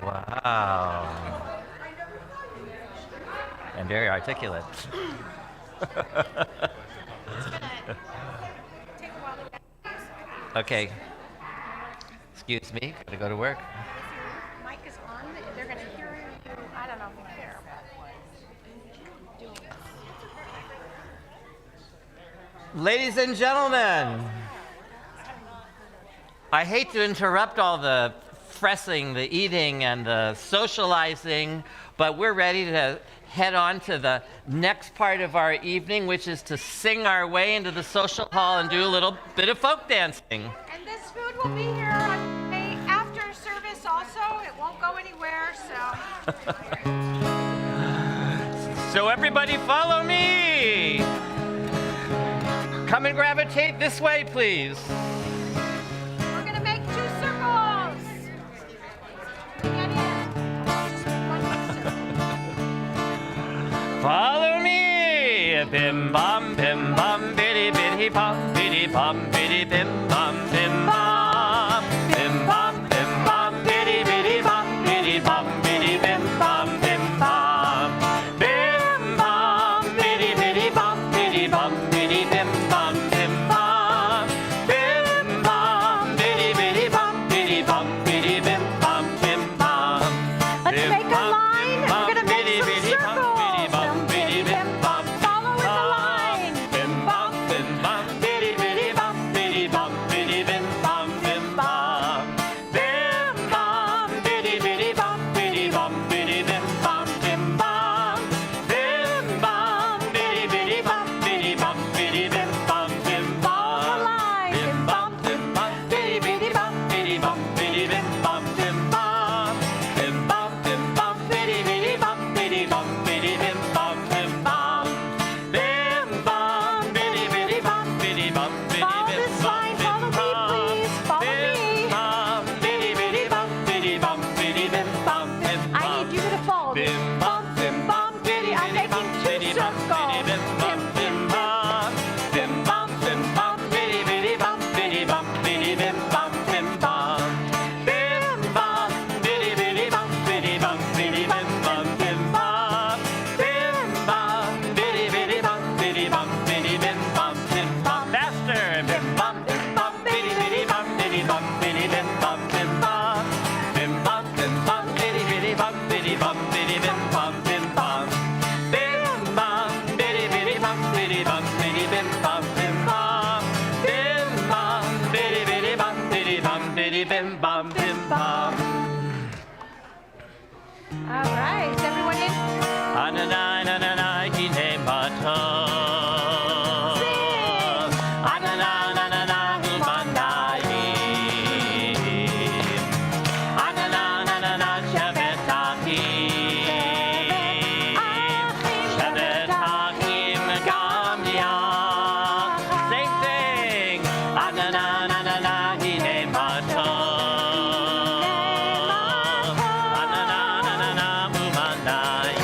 Wow. And very articulate. Okay. Excuse me, gotta go to work. Mic is on, they're going to hear you. I don't know if they care, but doing this. Ladies and gentlemen, I hate to interrupt all the pressing, the eating, and the socializing, but we're ready to head on to the next part of our evening, which is to sing our way into the social hall and do a little bit of folk dancing. And this food will be here on after service also. It won't go anywhere, so. So everybody follow me. Come and gravitate this way, please. We're going to make 2 circles. Get in. Just one circle. Follow me. Bim bam biddy biddy bam biddy bim bam bam biddy biddy bam biddy bim bam bim bam biddy biddy bam biddy bim bam bim bam bim bam biddy biddy bam biddy bim bam bim bam. Let's make a line. We're going to make some circles. Follow in the line. Bim bam bim bam biddy biddy bam biddy bam biddy bim bam bim bam bim bam biddy biddy bam biddy bam biddy bim bam bim bam bim bam biddy biddy bam biddy bam biddy bim bam bim bam bim bam bim bam biddy biddy bam biddy bam biddy bim bam bim bam bim bam bim bam biddy biddy bam biddy bam biddy bim bam bim bam bim bam biddy biddy bam biddy bam biddy Follow bim this bam line. bim Follow me, please. Follow me. bam biddy biddy bam biddy bam biddy bim bam bim I need you to fold. bim bam bim bam biddy I'm biddy bam making 2 biddy bam biddy bim bam bim bam bim bam bim bam biddy biddy bam biddy bam biddy bim bam bim bam bim bam biddy biddy bam biddy bam biddy bim bam bim bam bim bam biddy biddy bam biddy bam biddy bim bam bim bam. Faster. Bim bam bim bam biddy biddy bam biddy bam biddy bim bam bim bam bim bam bim bam biddy biddy bam biddy bam biddy bim bam bim bam bim bam biddy biddy bam biddy bam biddy bim bam bim bam bim bam biddy biddy bam biddy bam biddy bim bam bim bam. All right. Is everyone in? Ananai nananai hine mato. Ananai nananai humanai. Ananai nananai shabbatahim. Shabbatahim gamya. Same thing. Ananai nananai hine mato. Ananai nananai humanai.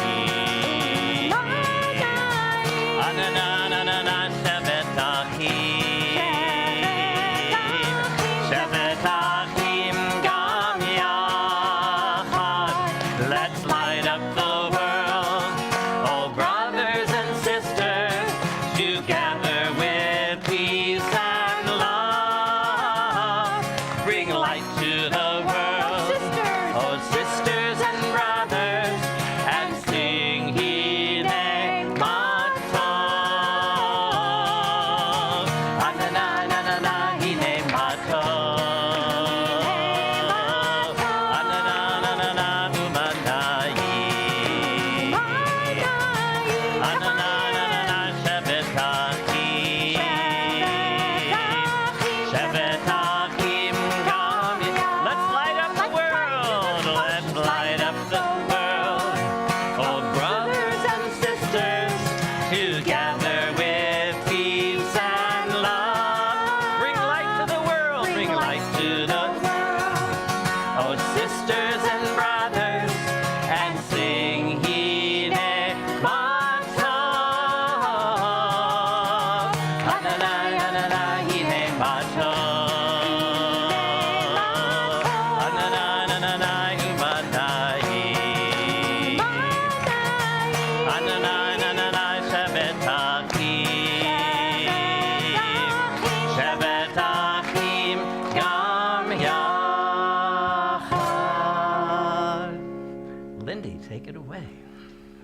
take it away.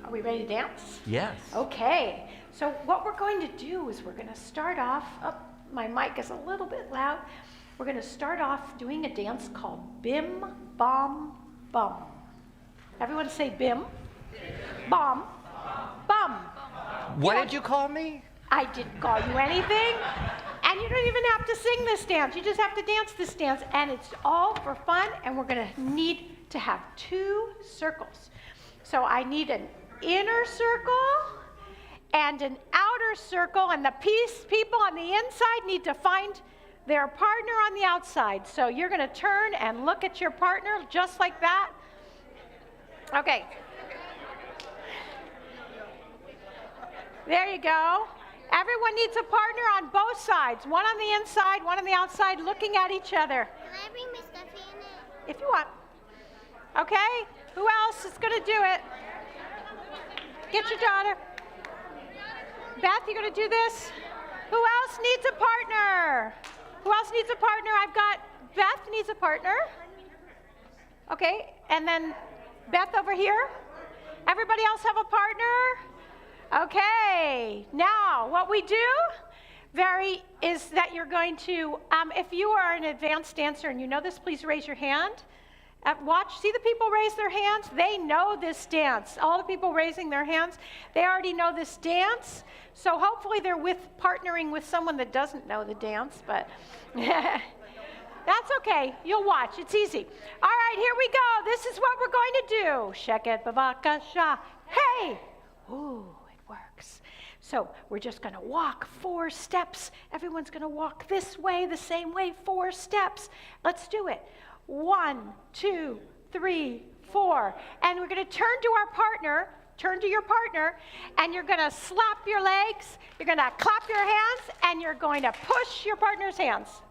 Are we ready to dance? Yes. Okay, so what we're going to do is we're going to start off, my mic is a little bit loud. We're going to start off doing a dance called Bim, Bom, Bum. Everyone say Bim, Bom, Bum. What did you call me? I didn't call you anything. And you don't even have to sing this dance. You just have to dance this dance. And it's all for fun. And we're going to need to have 2 circles. So I need an inner circle and an outer circle. And the people on the inside need to find their partner on the outside. So you're going to turn and look at your partner just like that. Okay. There you go. Everyone needs a partner on both sides. One on the inside, one on the outside, looking at each other. Can I bring my stuffy in it? If you want. Okay? Who else is going to do it? Get your daughter. Beth, you going to do this? Who else needs a partner? Who else needs a partner? I've got Beth needs a partner. Okay, and then Beth over here. Everybody else have a partner? Okay, now what we do is that you're going to, if you are an advanced dancer and you know this, please raise your hand. See the people raise their hands? They know this dance. All the people raising their hands, they already know this dance. So hopefully they're partnering with someone that doesn't know the dance, but that's okay. You'll watch. It's easy. All right, here we go. This is what we're going to do. Sheket bavakasha. Hey! Ooh. Works. So we're just going to walk 4 steps. Everyone's going to walk this way, the same way, 4 steps. Let's do it. 1, 2, 3, 4. And we're going to turn to your partner, and you're going to slap your legs, you're going to clap your hands, and you're going to push your partner's hands.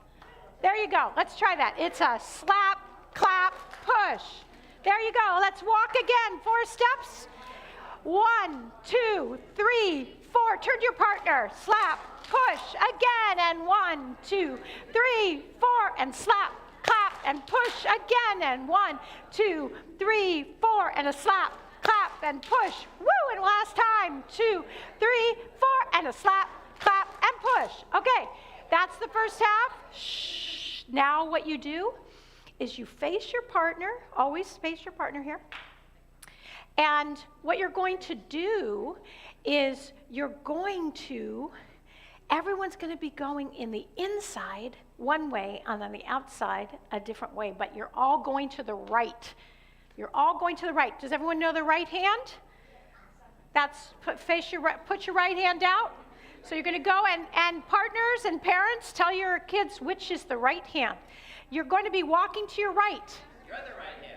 There you go. Let's try that. It's a slap, clap, push. There you go. Let's walk again. 4 steps. 1, 2, 3, 4. Turn to your partner. Slap, push again. And 1, 2, 3, 4. And slap, clap, and push again. And 1, 2, 3, 4. And a slap, clap, and push. Woo! And last time. 2, 3, 4. And a slap, clap, and push. Okay, that's the first half. Shh. Now what you do is you face your partner. Always face your partner here. And what you're going to do is everyone's going to be going in the inside one way and on the outside a different way, but you're all going to the right. You're all going to the right. Does everyone know the right hand? Put your right hand out. So you're going to go and partners and parents, tell your kids which is the right hand. You're going to be walking to your right. You're the right hand.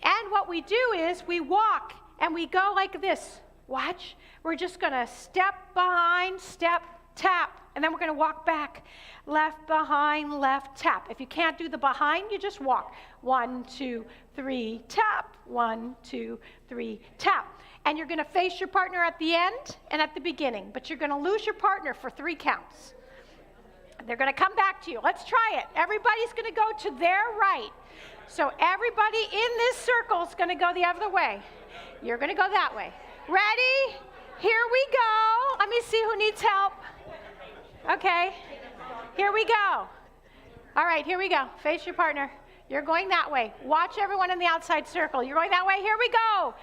And what we do is we walk and we go like this. Watch. We're just going to step behind, step, tap, and then we're going to walk back. Left, behind, left, tap. If you can't do the behind, you just walk. 1, 2, 3, tap. 1, 2, 3, tap. And you're going to face your partner at the end and at the beginning, but you're going to lose your partner for 3 counts. They're going to come back to you. Let's try it. Everybody's going to go to their right. So everybody in this circle is going to go the other way. You're going to go that way. Ready? Here we go. Let me see who needs help. Okay. Here we go. All right, here we go. Face your partner. You're going that way. Watch everyone in the outside circle. You're going that way. Here we go.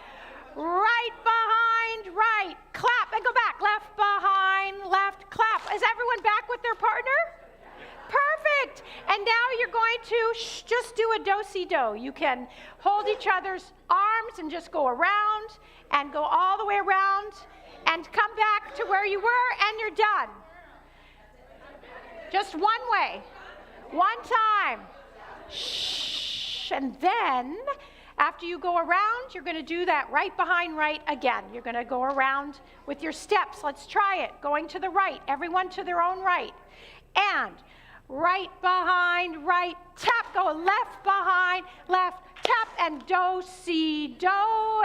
Right behind, right. Clap and go back. Left behind, left. Clap. Is everyone back with their partner? Perfect. And now you're going to just do a do-si-do. You can hold each other's arms and just go around and go all the way around and come back to where you were, and you're done. Just one way. One time. Shh. And then after you go around, you're going to do that right behind right again. You're going to go around with your steps. Let's try it. Going to the right. Everyone to their own right. And right behind, right, tap, go left behind, left, tap, and do-si-do,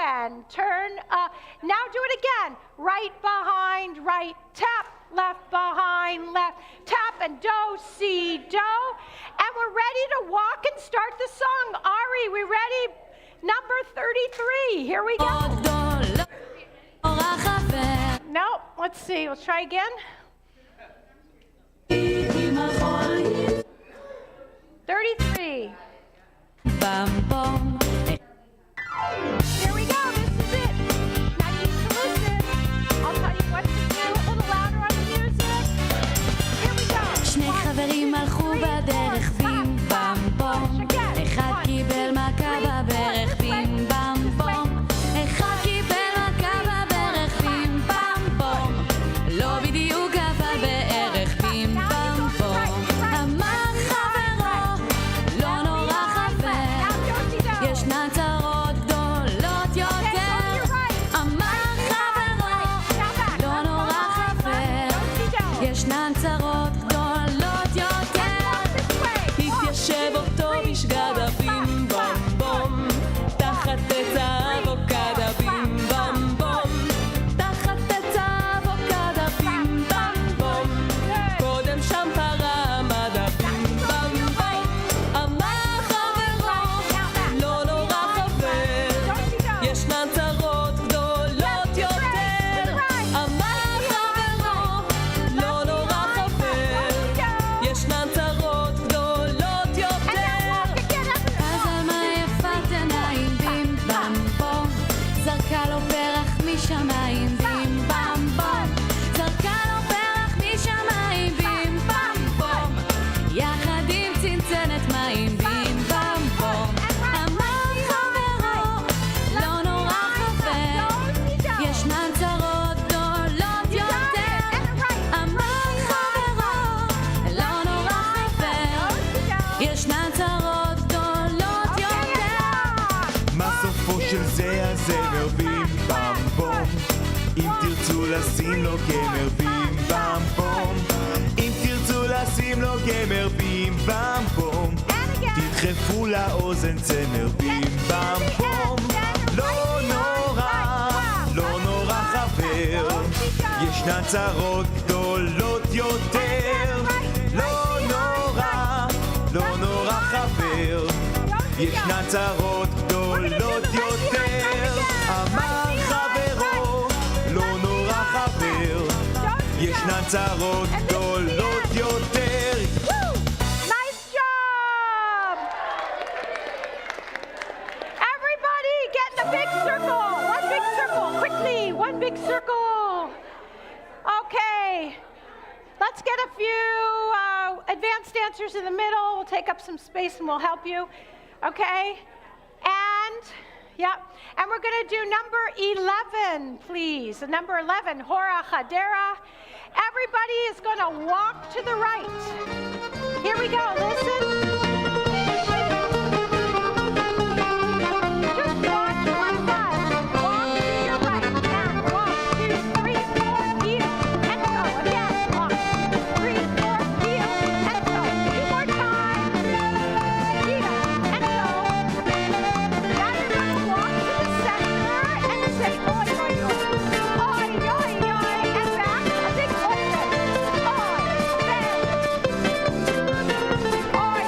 and turn up. Now do it again. Right behind, right, tap, left behind, left, tap, and do-si-do. And we're ready to walk and start the song. Ari, we ready? Number 33. Here we go. No, let's see. Let's try again. 33. Here we go. This is it. Now you need to listen. I'll tell you what to do. A little louder on the music. Here we go. שני חברים הלכו בדרך בים במבום, אחד קיבל מכה בברך בים במבום, אחד קיבל מכה בברך בים במבום, לא בדיוק אבל בערך בים במבום. אמר חברו לא נורא חבר, ישנן צרות גדולות יותר. אמר חברו לא נורא חבר, ישנן צרות גדולות יותר. התיישב אותו בשגדה בים במבום, תחת עץ האבוקדה בים במבום, תחת עץ האבוקדה בים במבום, קודם שם פרה עמדה בים במבום. אמר חברו לא נורא חבר, ישנן צרות גדולות יותר. אמר חברו לא נורא חבר, ישנן צרות גדולות יותר. אז עלמה יפת עיניים בים במבום, זרקה לו פרח משמיים בים במבום, זרקה לו פרח משמיים בים במבום, יחד עם צנצנת מים בים במבום. אמר חברו לא נורא חבר, ישנן צרות גדולות יותר. אמר חברו לא נורא חבר, ישנן צרות גדולות יותר. מה סופו של זה הזמר בים במבום? אם תרצו לשים לו גמר בים במבום, אם תרצו לשים לו גמר בים במבום, תדחפו לאוזן צמר בים במבום. לא נורא, לא נורא חבר, ישנן צרות גדולות יותר. לא נורא, לא נורא חבר, ישנן צרות גדולות יותר. אמר חברו לא נורא חבר, ישנן צרות גדולות יותר. Nice job! Everybody get in a big circle. One big circle. Quickly. One big circle. Okay. Let's get a few advanced dancers in the middle. We'll take up some space and we'll help you. Okay? And, yeah. And we're going to do number 11, please. The number 11, Hora Chadera. Everybody is going to walk to the right. Here we go. Listen. Just walk one bus. Walk to your right. And walk 2, 3, 4, heel, and go. Again, walk 3, 4, heel, and go. 2 more times. Heel, and go. Now you're going to walk to the center and say, oi, oi, oi. Oi, oi, oi. And back. A big oi. Oi, bend. Oi,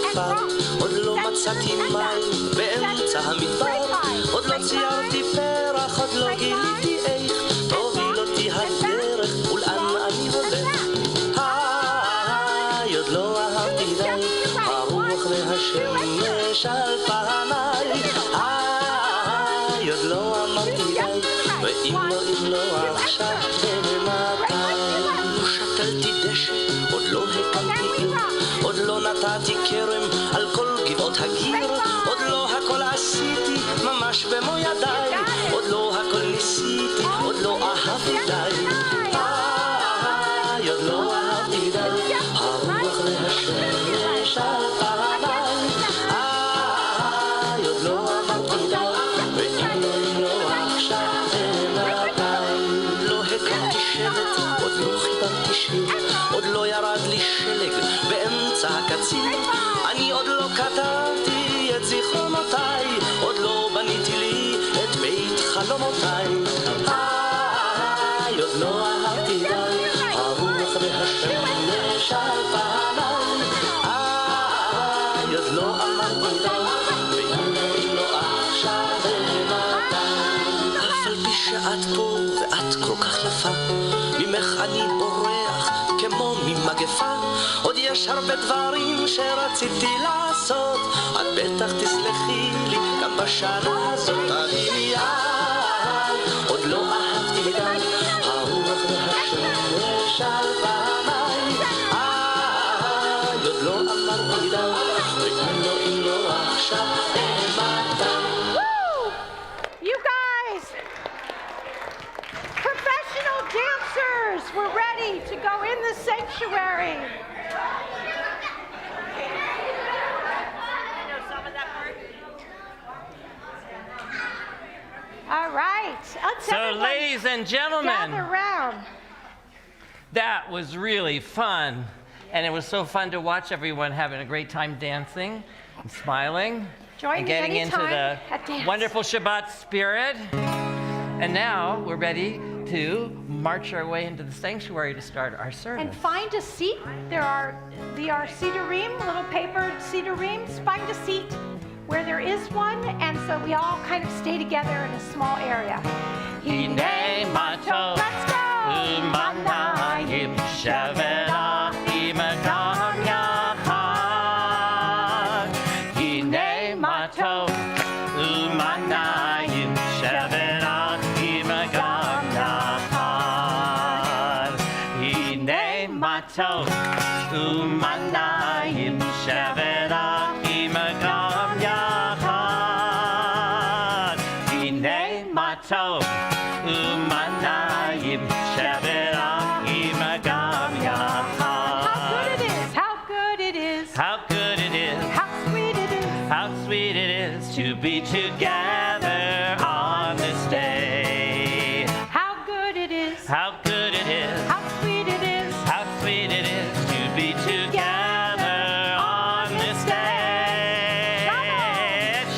חיפה, עוד לא מצאתי מים באמצע המדבר, עוד לא ציירתי פרח, עוד לא גיליתי איך תוביל אותי הדרך ולאן אני הולך. עוד לא אהבתי די, הרוח והשמש על פניי. עוד לא אמרתי די, ואם לא עכשיו ומתי. שתלתי דשא, עוד לא הקמתי עיר, עוד לא נתתי כרם על כל גבעות הגיר, עוד לא הכל עשיתי ממש במו ידיי, עוד לא הכל ניסיתי, עוד לא אהבתי די. עוד לא אהבתי די, הרוח והשמש על פניי. עוד לא אמרתי די, ואם לא עכשיו ומתי. לא הקמתי שבט, עוד לא חיברתי שיר, עוד לא ירד לי שלג באמצע הקציר, אני עוד לא כתבתי את זיכרונותיי, עוד לא בניתי לי את בית חלומותיי. עוד לא אהבתי די, הרוח והשמש על פניי. עוד לא אמרתי די, ואם לא עכשיו ומתי. אף על פי שאת פה ואת כל כך יפה, ממך אני בורח כמו ממגפה, עוד יש הרבה דברים שרציתי לעשות, את בטח תסלחי לי גם בשנה הזאת. תביא לי יד, עוד לא אהבתי די, הרוח והשמש על פניי. עוד לא אמרתי די, ואם לא עכשיו ומתי. You guys, professional dancers, we're ready to go in the sanctuary. All right, let's So, everyone ladies and gentlemen, gather around. that was really fun. And it was so fun to watch everyone having a great time dancing and smiling Join and me getting into anytime the at dance. wonderful Shabbat spirit. And now we're ready to march our way into the sanctuary to start our service. And find a seat. There are sidurim, little paper sidurims. Find a seat where there is one, and so we all kind of stay together in a small area. Hinei matov Let's go! u'manayim sheverachim gam yachad. Hinei matov u'manayim sheverachim gam yachad. Hinei matov u'manayim sheverachim gam yachad. Hinei matov u'manayim sheverachim gam yachad. How good it is! How good it is, How sweet it is! how sweet it is to be together on this day. How good it is! How good it is, How sweet it is! how sweet it is to be together on this day.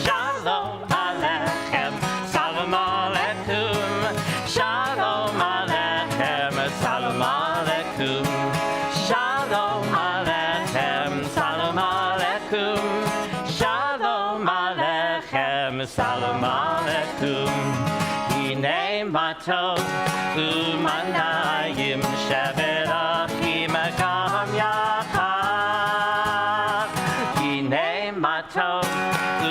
Shalom Aleichem, Salam Aleikum. Shalom Aleichem, Salam Aleikum. Shalom Aleichem, Salam Aleikum. Shalom Aleichem, Salam Aleikum. Hinei matov u'manayim sheverachim gam yachad. Hinei matov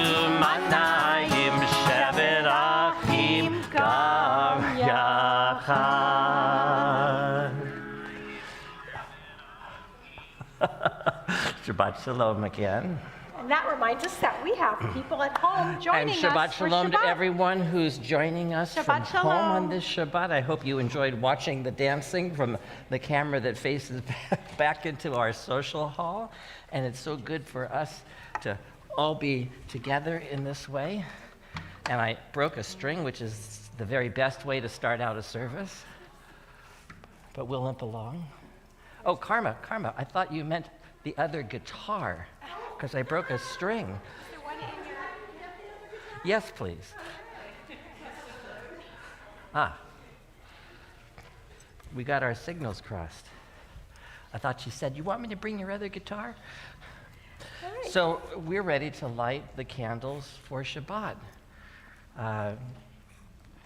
u'manayim sheverachim gam yachad. Shabbat Shalom again. And that reminds us that we have people at home joining And Shabbat us for Shalom to Shabbat. everyone who's joining us from Shabbat home on Shalom. this Shabbat. I hope you enjoyed watching the dancing from the camera that faces back into our social hall. And it's so good for us to all be together in this way. And I broke a string, which is the very best way to start out a service. But we'll limp along. Oh, Karma, I thought you meant the other guitar, because I broke a string. Yes, please. We got our signals crossed. I thought she said, "You want me to bring your other guitar?" So we're ready to light the candles for Shabbat.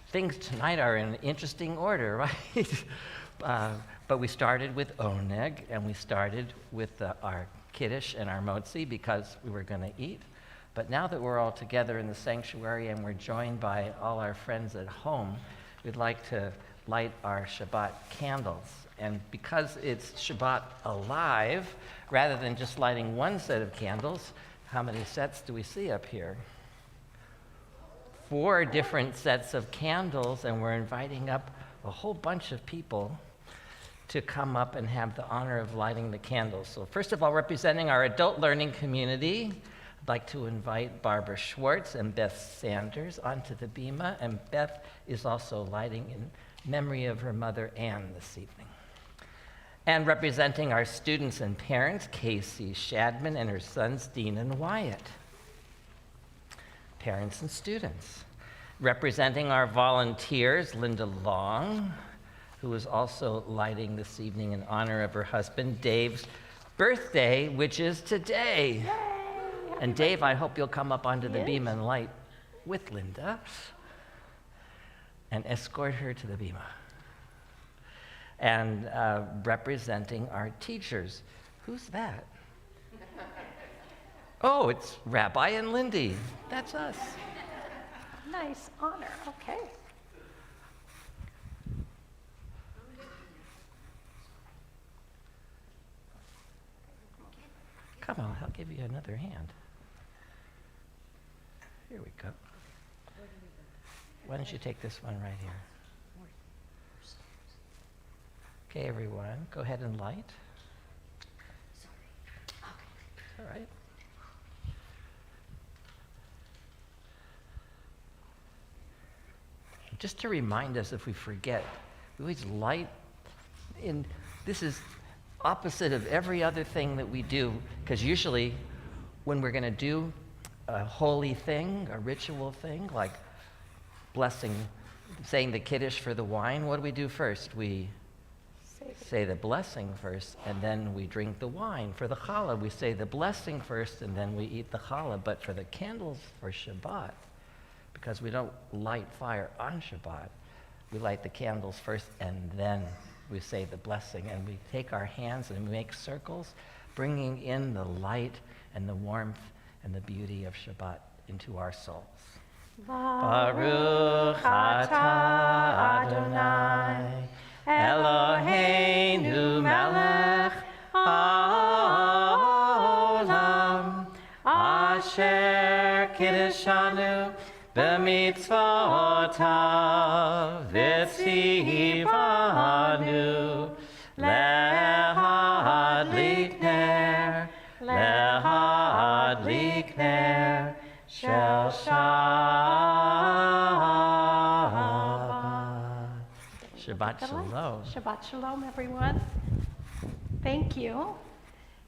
Things tonight are in interesting order, right? But we started with oneg, and we started with our kiddush and our motzi because we were going to eat. But now that we're all together in the sanctuary and we're joined by all our friends at home, we'd like to light our Shabbat candles. And because it's Shabbat alive, rather than just lighting one set of candles, how many sets do we see up here? 4 different sets of candles, and we're inviting up a whole bunch of people to come up and have the honor of lighting the candles. So first of all, representing our adult learning community, I'd like to invite Barbara Schwartz and Beth Sanders onto the bima, and Beth is also lighting in memory of her mother, Anne, this evening. And representing our students and parents, Casey Shadman and her sons, Dean and Wyatt. Parents and students. Representing our volunteers, Linda Long, who is also lighting this evening in honor of her husband, Dave's birthday, which is today. Yay! And Dave, I hope you'll come up onto the beam and light with Linda and escort her to the bima. And representing our teachers. Who's that? Oh, it's Rabbi and Lindy. That's us. Nice honor. Okay. Come on, I'll give you another hand. Here we go. Why don't you take this one right here? Okay, everyone, go ahead and light. All right. Just to remind us if we forget, we always light in, this is opposite of every other thing that we do, because usually when we're going to do a holy thing, a ritual thing, like blessing, saying the kiddush for the wine, what do we do first? We say the blessing first, and then we drink the wine. For the challah, we say the blessing first, and then we eat the challah. But for the candles for Shabbat, because we don't light fire on Shabbat, we light the candles first, and then we say the blessing. And we take our hands and we make circles, bringing in the light and the warmth and the beauty of Shabbat into our souls. Baruch atah Adonai Eloheinu melech haolam asher kiddushanu b'mitzvotav v'tzivanu lehadlik ner shel Shabbat Shalom. Shabbat Shalom, everyone. Thank you.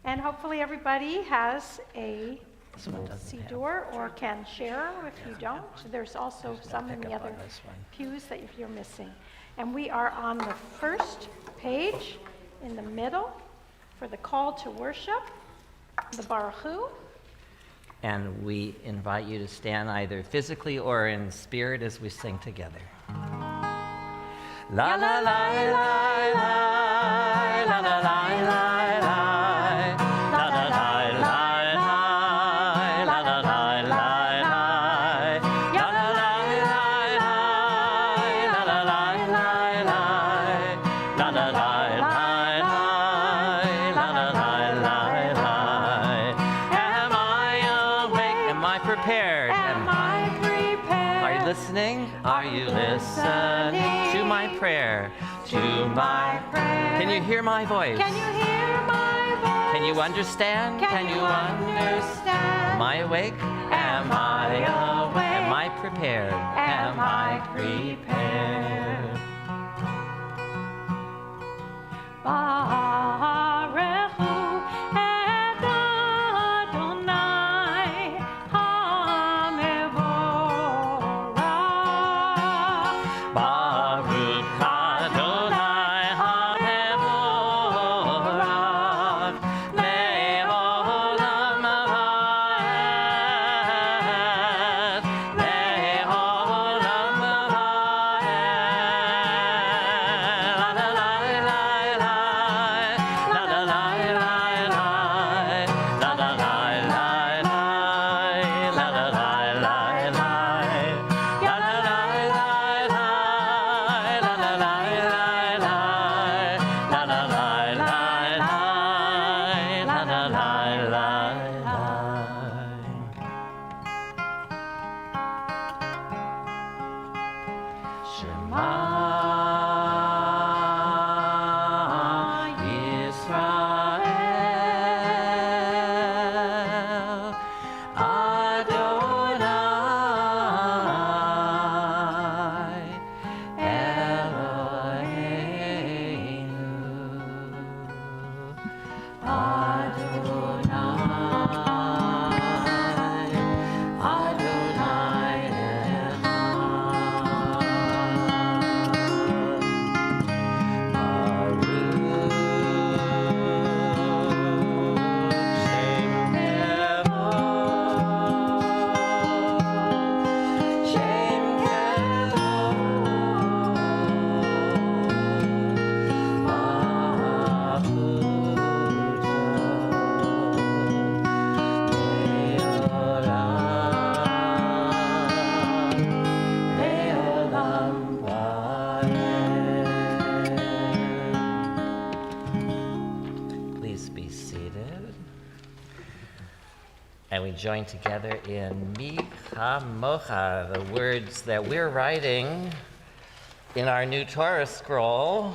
And hopefully everybody has a siddur or can share if you don't. There's also some in the other pews that if you're missing. And we are on the first page in the middle for the call to worship, the Baruch Hu. And we invite you to stand either physically or in spirit as we sing together. La la la la la la la la la Are you listening to my prayer? To my prayer. Can you hear my voice? Can you hear my voice? Can you understand? Can you understand? Am I awake? Am I awake? Am I prepared? Am I prepared? Baruch Hu et Adonai HaMevorach. Baruch Adonai HaMevorach le'olam And we join together in Mi Chamocha, the words that we're writing in our new Torah scroll,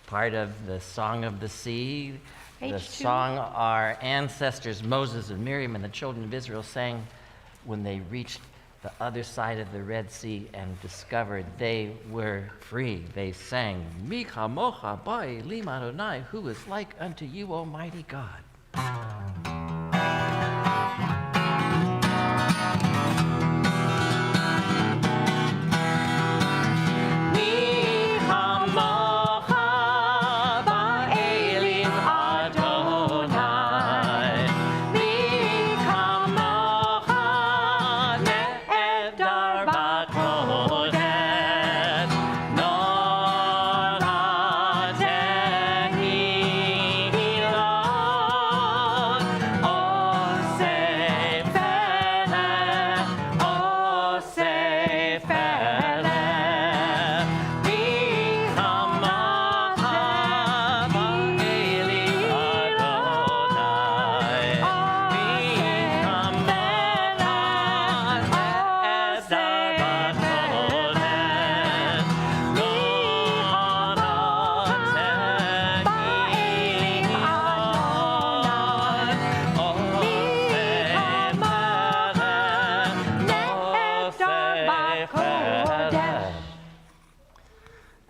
part of the Song of the Sea, the song our ancestors Moses and Miriam and the children of Israel sang when they reached the other side of the Red Sea and discovered they were free. They sang, Mi Chamocha ba'elim Adonai, who is like unto you, Almighty God.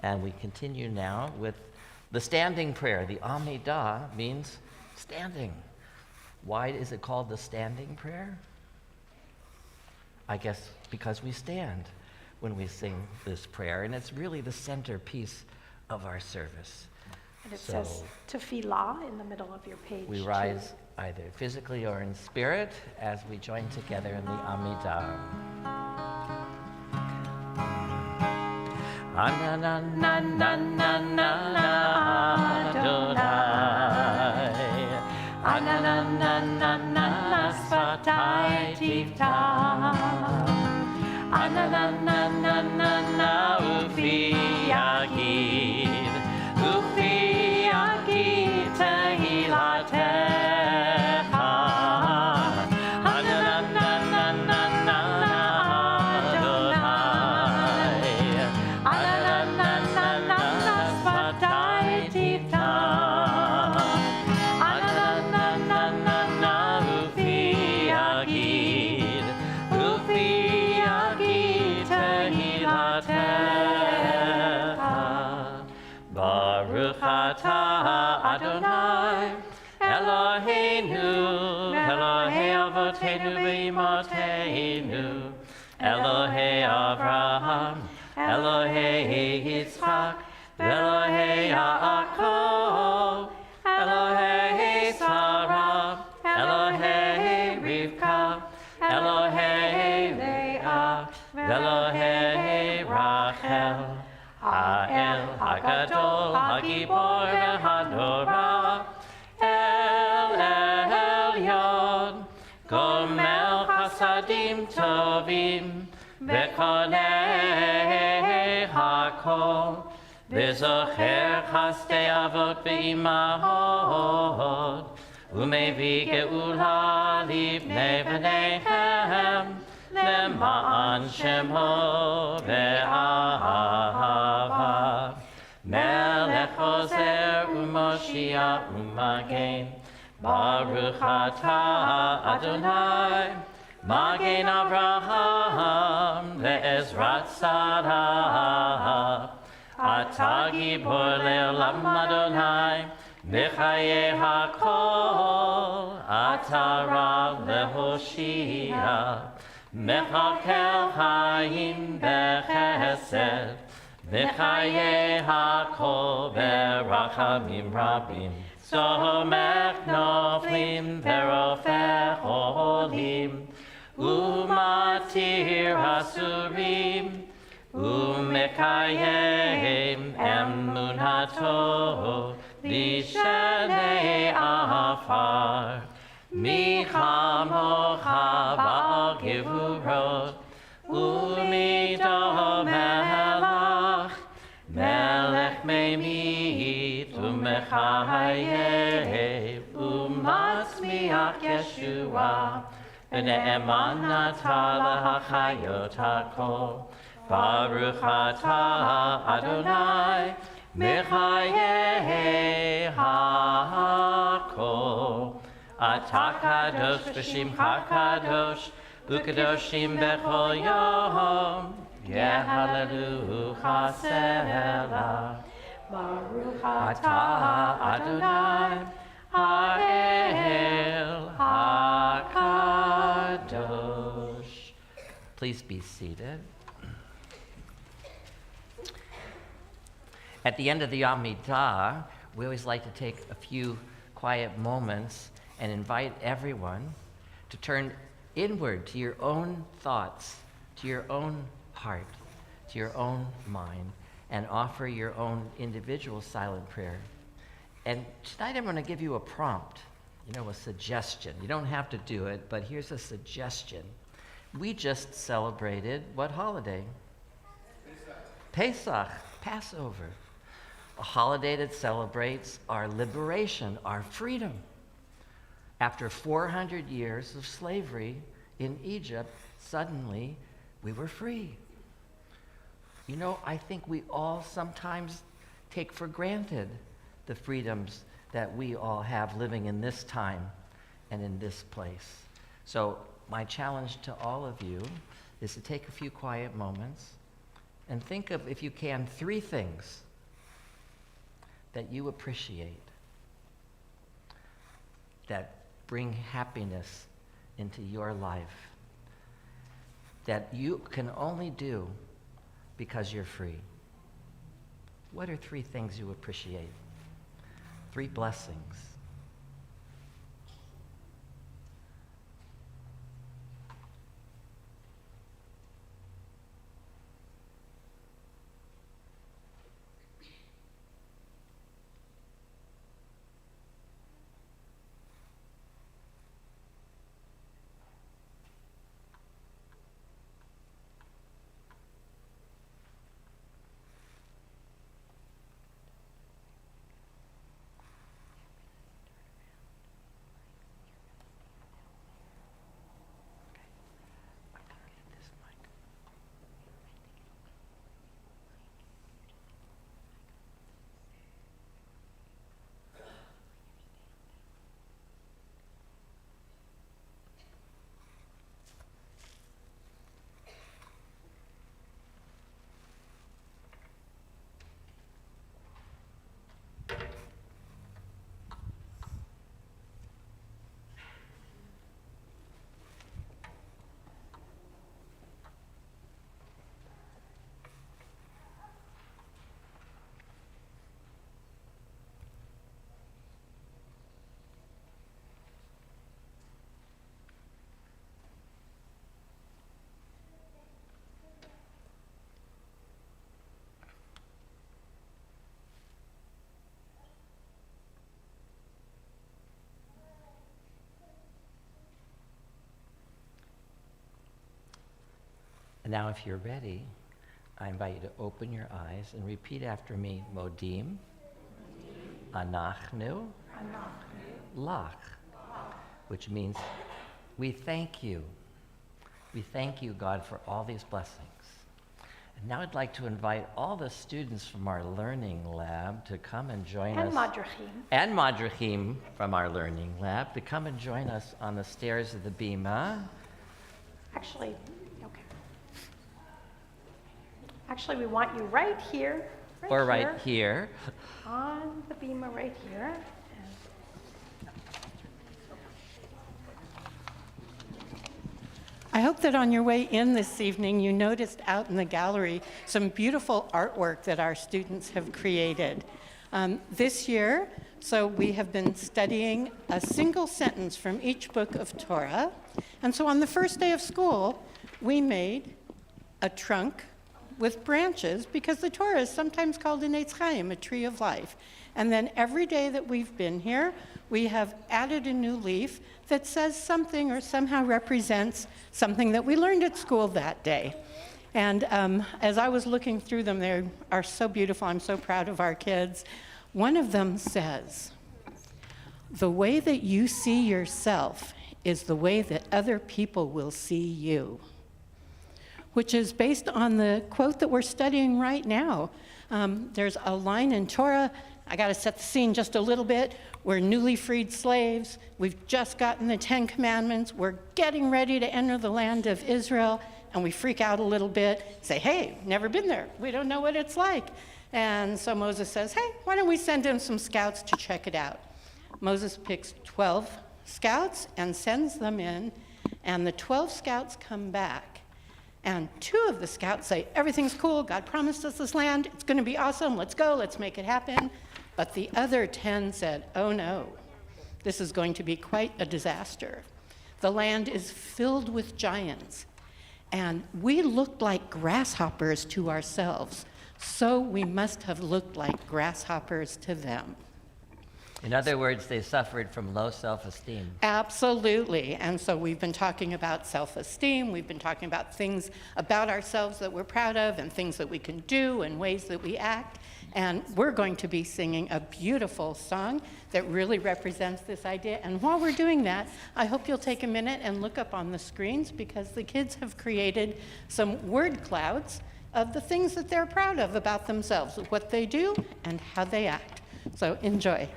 And we continue now with the standing prayer. The Amidah means standing. Why is it called the standing prayer? I guess because we stand when we sing this prayer, and it's really the centerpiece of our service. And it says tefillah in the middle of your page. We rise either physically or in spirit as we join together in the Amidah. Anananananana Adonai, Ananananana Sfatai Tifta, Ananananana Ufi Yagid, Ufi Yagid Tehilatecha, Adonai, Eloheinu, Elohei Avotenu v'Imotenu, Elohei Avraham, Elohei Yitzchak, Elohei Yaakov, Elohei Sarah, Elohei Rivka, Elohei Leah, Elohei Rachel, Ha'el HaGadol, HaGibor v'Hanora, El Elyon, Gomel Chasadim Tovim, V'konei HaKol, V'zocher Chasdei Avot V'imahot, ומביא גאולה לבני בניהם, למען שמו ואהבה. מלך עוזר ומושיע ומגן, ברוך אתה אדוני, מגן אברהם ועזרת שרה. אתה גיבור לעולם אדוני, בחיי הכל, אתה רב להושיע, מכלכל חיים בחסד, בחיי הכל ברחמים רבים. סומך נופלים ורופא חולים, ומתיר אסורים, ומקיים אמונתו לשני עפר. מי כמוך בעל גבורות, ומידו מלך, מלך ממית ומחייב, ומצמיח ישועה, ונאמן אתה להחיות הכל. ברוך אתה אדוני, מחיי הכל. אתה קדוש ושמך קדוש, וקדושים בכל יום, יהללוך סלע. ברוך אתה אדוני, האל הקדוש. Please be seated. At the end of the Amidah, we always like to take a few quiet moments and invite everyone to turn inward to your own thoughts, to your own heart, to your own mind, and offer your own individual silent prayer. And tonight I'm going to give you a prompt, a suggestion. You don't have to do it, but here's a suggestion. We just celebrated what holiday? Pesach, Passover. A holiday that celebrates our liberation, our freedom. After 400 years of slavery in Egypt, suddenly we were free. I think we all sometimes take for granted the freedoms that we all have living in this time and in this place. So my challenge to all of you is to take a few quiet moments and think of, if you can, 3 things that you appreciate, that bring happiness into your life, that you can only do because you're free. What are 3 things you appreciate? 3 blessings. And now if you're ready, I invite you to open your eyes and repeat after me. Modim, Anachnu, Lach. which means we thank you. We thank you, God, for all these blessings. And now I'd like to invite all the students from our learning lab to come and join us. And Madrachim from our learning lab to come and join us on the stairs of the Bima. Actually, okay. Actually, we want you right here. Right here. On the Bima right here. I hope that on your way in this evening, you noticed out in the gallery some beautiful artwork that our students have created. This year, so we have been studying a single sentence from each book of Torah. And so on the first day of school, we made a trunk with branches because the Torah is sometimes called an Eitz Chaim, a tree of life. And then every day that we've been here, we have added a new leaf that says something or somehow represents something that we learned at school that day. And as I was looking through them, they are so beautiful. I'm so proud of our kids. One of them says, "The way that you see yourself is the way that other people will see you," which is based on the quote that we're studying right now. There's a line in Torah. I got to set the scene just a little bit. We're newly freed slaves. We've just gotten the 10 Commandments. We're getting ready to enter the land of Israel, and we freak out a little bit, say, "Hey, never been there. We don't know what it's like." And so Moses says, "Hey, why don't we send in some scouts to check it out?" Moses picks 12 scouts and sends them in, and the 12 scouts come back. And 2 of the scouts say, "Everything's cool. God promised us this land. It's going to be awesome. Let's go. Let's make it happen." But the other 10 said, "Oh no, this is going to be quite a disaster. The land is filled with giants, and we looked like grasshoppers to ourselves, so we must have looked like grasshoppers to them." In other words, they suffered from low self-esteem. Absolutely. And so we've been talking about self-esteem. We've been talking about things about ourselves that we're proud of and things that we can do and ways that we act. And we're going to be singing a beautiful song that really represents this idea. And while we're doing that, I hope you'll take a minute and look up on the screens because the kids have created some word clouds of the things that they're proud of about themselves, what they do and how they act. So enjoy.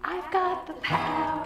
I've got the power.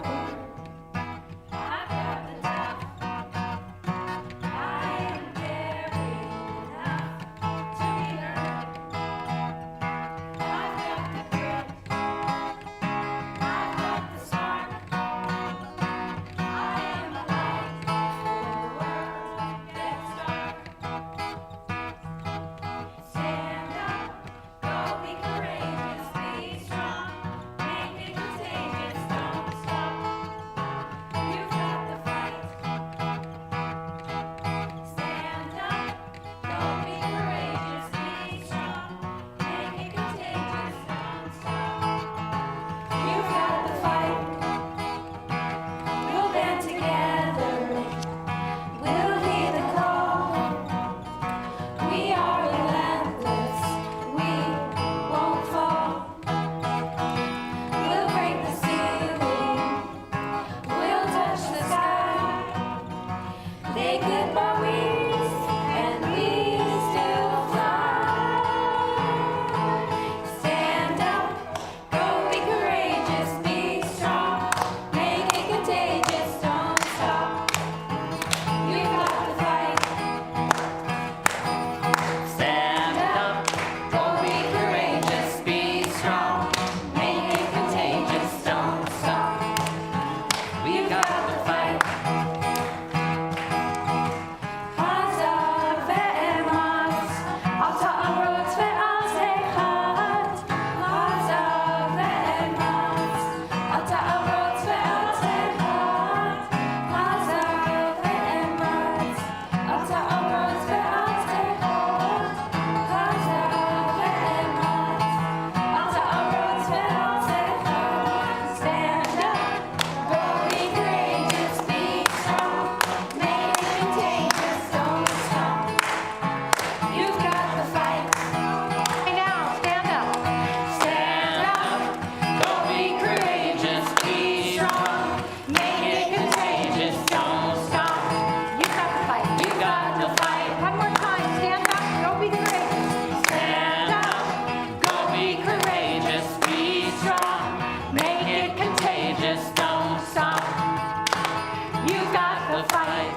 You got the fight.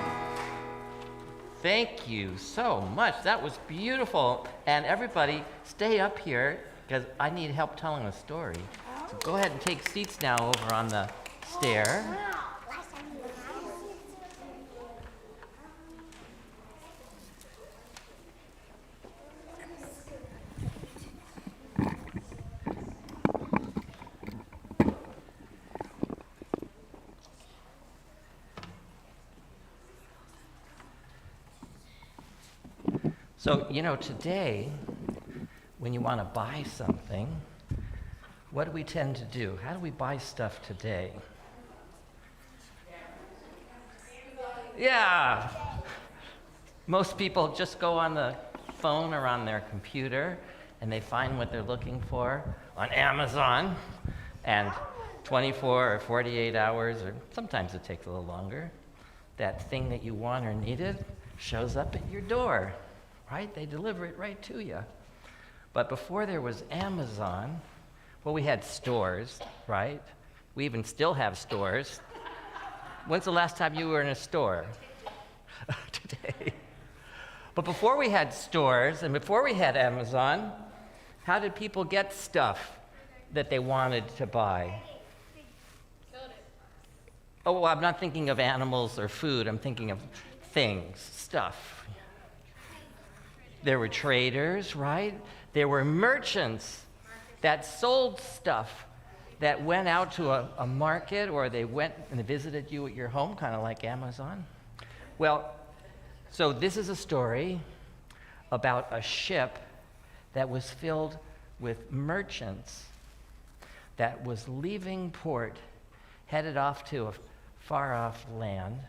Thank you so much. That was beautiful. And everybody, stay up here because I need help telling a story. So go ahead and take seats now over on the stair. So, today, when you want to buy something, what do we tend to do? How do we buy stuff today? Yeah. Most people just go on the phone or on their computer and they find what they're looking for on Amazon, and 24 or 48 hours, or sometimes it takes a little longer, that thing that you want or needed shows up at your door. Right? They deliver it right to you. But before there was Amazon, well, we had stores, right? We even still have stores. When's the last time you were in a store? Today. But before we had stores and before we had Amazon, how did people get stuff that they wanted to buy? Oh, well, I'm not thinking of animals or food. I'm thinking of things, stuff. There were traders, right? There were merchants that sold stuff that went out to a market, or they went and visited you at your home, kind of like Amazon. Well, so this is a story about a ship that was filled with merchants that was leaving port, headed off to a far-off land.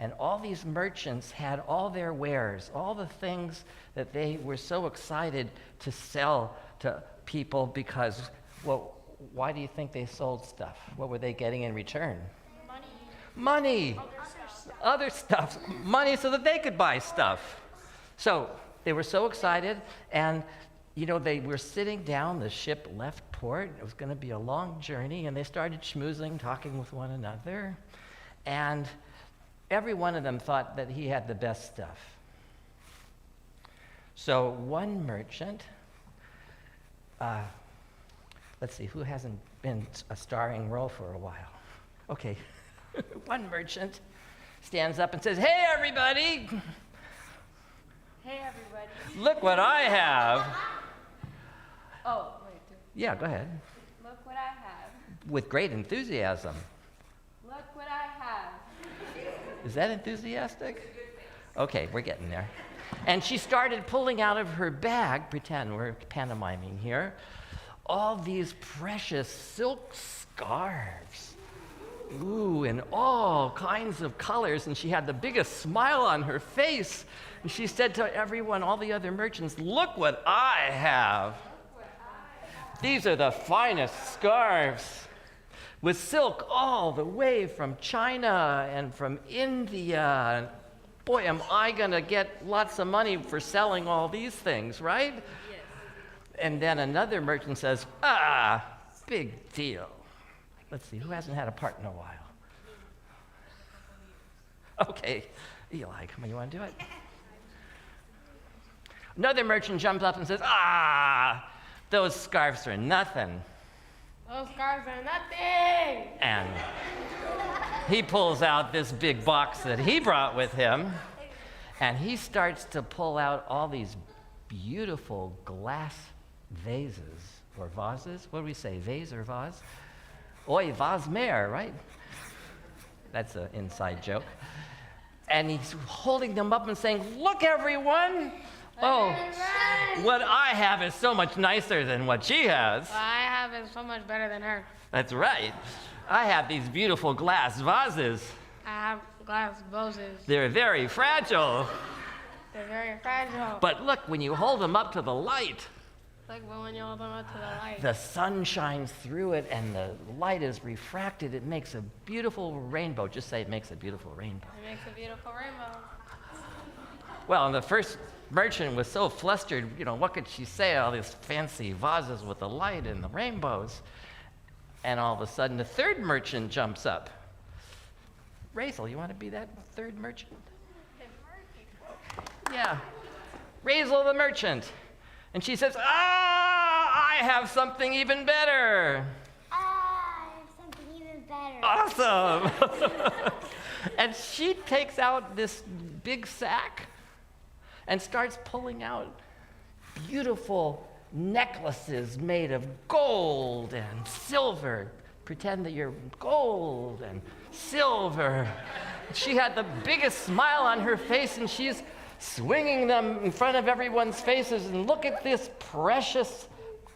And all these merchants had all their wares, all the things that they were so excited to sell to people because, well, why do you think they sold stuff? What were they getting in return? Money. Other stuff. Money so that they could buy stuff. So they were so excited, and they were sitting down, the ship left port, it was going to be a long journey, and they started schmoozing, talking with one another, and every one of them thought that he had the best stuff. So one merchant, let's see, who hasn't been a starring role for a while? Okay, one merchant stands up and says, "Hey, everybody! Hey, everybody. Look what I have." Oh, wait. Yeah, go ahead. Look what I have. With great enthusiasm. Look what I have. Is that enthusiastic? Okay, we're getting there. And she started pulling out of her bag, pretend we're pantomiming here, all these precious silk scarves. Ooh, in all kinds of colors, and she had the biggest smile on her face. And she said to everyone, all the other merchants, "Look what I have. These are the finest scarves with silk all the way from China and from India. Boy, am I going to get lots of money for selling all these things, right?" Yes. And then another merchant says, big deal. Let's see, who hasn't had a part in a while? Okay, Eli, come on, you want to do it? Another merchant jumps up and says, those scarves are nothing. Those scarves are nothing. And he pulls out this big box that he brought with him, and he starts to pull out all these beautiful glass vases, or vases. What do we say, vase or vase? Oy, vase mer, right? That's an inside joke. And he's holding them up and saying, "Look, everyone! Oh, what I have is so much nicer than what she has." What I have is so much better than her. That's right. I have these beautiful glass vases. I have glass vases. They're very fragile. They're very fragile. But look, when you hold them up to the light, Like when you hold them up to the light. the sun shines through it and the light is refracted. It makes a beautiful rainbow. Just say it makes a beautiful rainbow. It makes a beautiful rainbow. Well, and the first merchant was so flustered, what could she say? All these fancy vases with the light and the rainbows. And all of a sudden, the third merchant jumps up. Razel, you want to be that third merchant? Yeah. Razel the merchant. And she says, I have something even better. I have something even better. Awesome. And she takes out this big sack and starts pulling out beautiful necklaces made of gold and silver. Pretend that you're gold and silver. She had the biggest smile on her face, and she's swinging them in front of everyone's faces. And look at this precious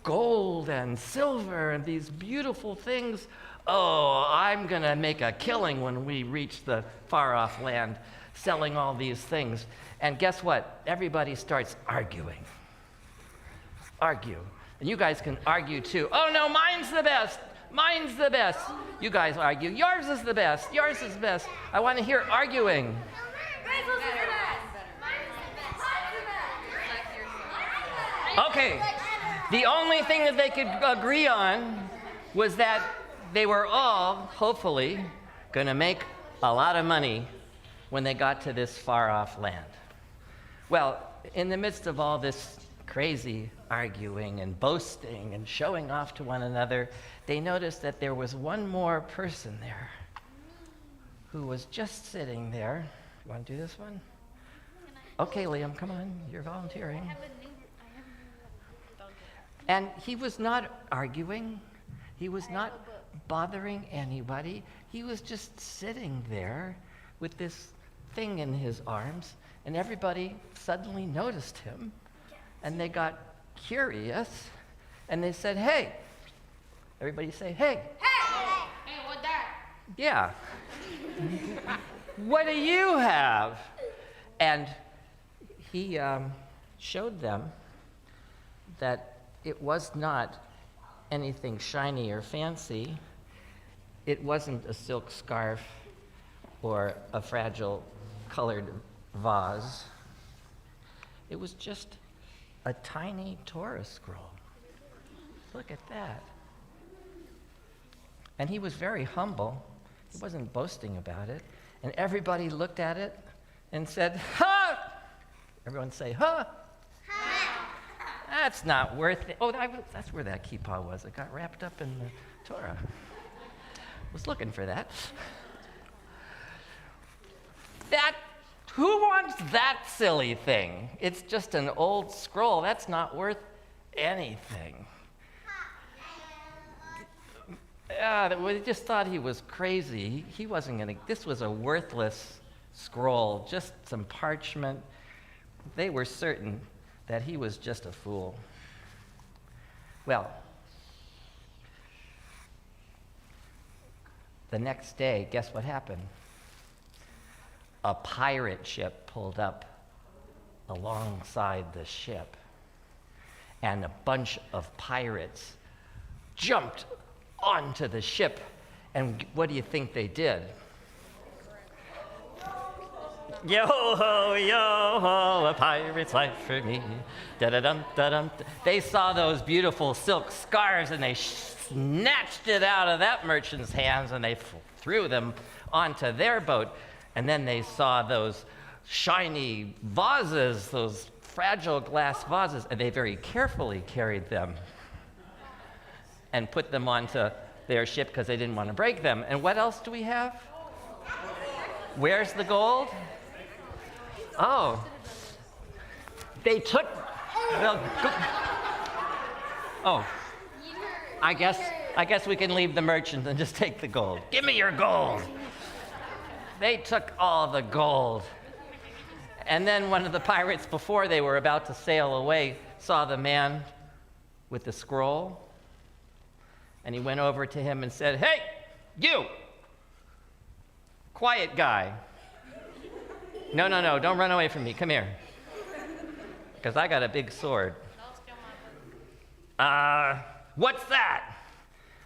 gold and silver and these beautiful things. Oh, I'm going to make a killing when we reach the far-off land selling all these things. And guess what? Everybody starts arguing. Argue. And you guys can argue too. Oh no, mine's the best. Mine's the best. You guys argue. Yours is the best. Yours is best. I want to hear arguing. Okay. The only thing that they could agree on was that they were all, hopefully, going to make a lot of money when they got to this far-off land. Well, in the midst of all this crazy arguing and boasting and showing off to one another, they noticed that there was one more person there who was just sitting there. You want to do this one? Okay, Liam, come on. You're volunteering. And he was not arguing. He was not bothering anybody. He was just sitting there with this thing in his arms, and everybody suddenly noticed him, and they got curious, and they said, hey. Everybody say, hey. Hey, what that? Yeah. What do you have? And he showed them that it was not anything shiny or fancy. It wasn't a silk scarf or a fragile colored vase. It was just a tiny Torah scroll. Look at that. And he was very humble. He wasn't boasting about it. And everybody looked at it and said, ha! Everyone say, ha! Ha! That's not worth it. Oh, that's where that kippah was. It got wrapped up in the Torah. Was looking for that. Who wants that silly thing? It's just an old scroll. That's not worth anything. We just thought he was crazy. He wasn't going to, this was a worthless scroll, just some parchment. They were certain that he was just a fool. Well, the next day, guess what happened? A pirate ship pulled up alongside the ship, and a bunch of pirates jumped onto the ship, and what do you think they did? Yo-ho, yo-ho, a pirate's life for me. Da-da-dum, da-dum. They saw those beautiful silk scarves, and they snatched it out of that merchant's hands, and they threw them onto their boat. And then they saw those shiny vases, those fragile glass vases, and they very carefully carried them and put them onto their ship because they didn't want to break them. And what else do we have? Where's the gold? Oh, they took the oh, I guess we can leave the merchant and just take the gold. Give me your gold. They took all the gold. And then one of the pirates, before they were about to sail away, saw the man with the scroll, and he went over to him and said, hey, you, quiet guy. No, don't run away from me. Come here. Because I got a big sword. What's that?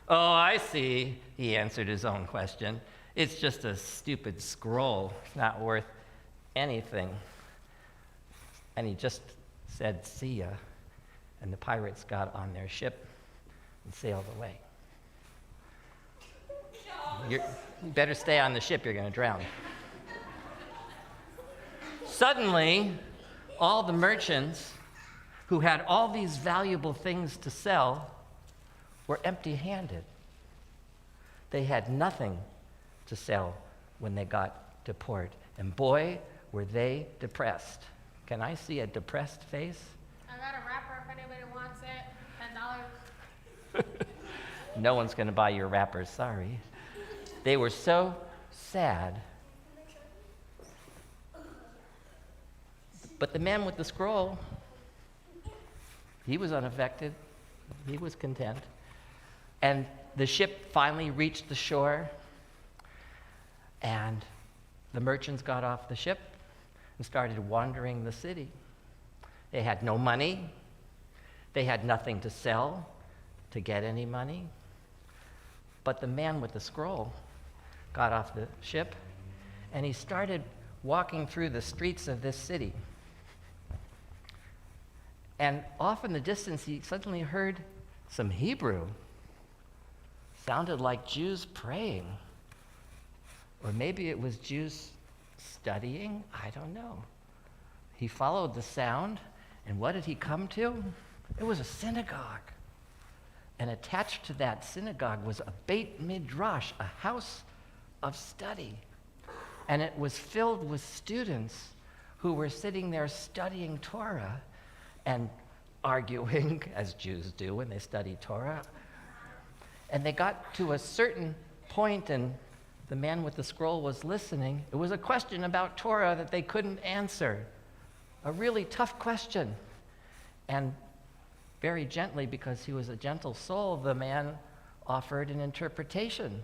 Oh, I see, he answered his own question. It's just a stupid scroll. It's not worth anything. And he just said, see ya. And the pirates got on their ship and sailed away. You better stay on the ship, you're going to drown. Suddenly, all the merchants who had all these valuable things to sell were empty-handed. They had nothing to sell when they got to port. And boy, were they depressed. Can I see a depressed face? I got a wrapper if anybody wants it. $10. No one's going to buy your wrappers, sorry. They were so sad. But the man with the scroll, he was unaffected. He was content. And the ship finally reached the shore, and the merchants got off the ship and started wandering the city. They had no money. They had nothing to sell to get any money. But the man with the scroll got off the ship, and he started walking through the streets of this city. And off in the distance, he suddenly heard some Hebrew. Sounded like Jews praying. Or maybe it was Jews studying. I don't know. He followed the sound, and what did he come to? It was a synagogue. And attached to that synagogue was a Beit Midrash, a house of study. And it was filled with students who were sitting there studying Torah and arguing, as Jews do when they study Torah. And they got to a certain point, and the man with the scroll was listening. It was a question about Torah that they couldn't answer, a really tough question. And very gently, because he was a gentle soul, the man offered an interpretation,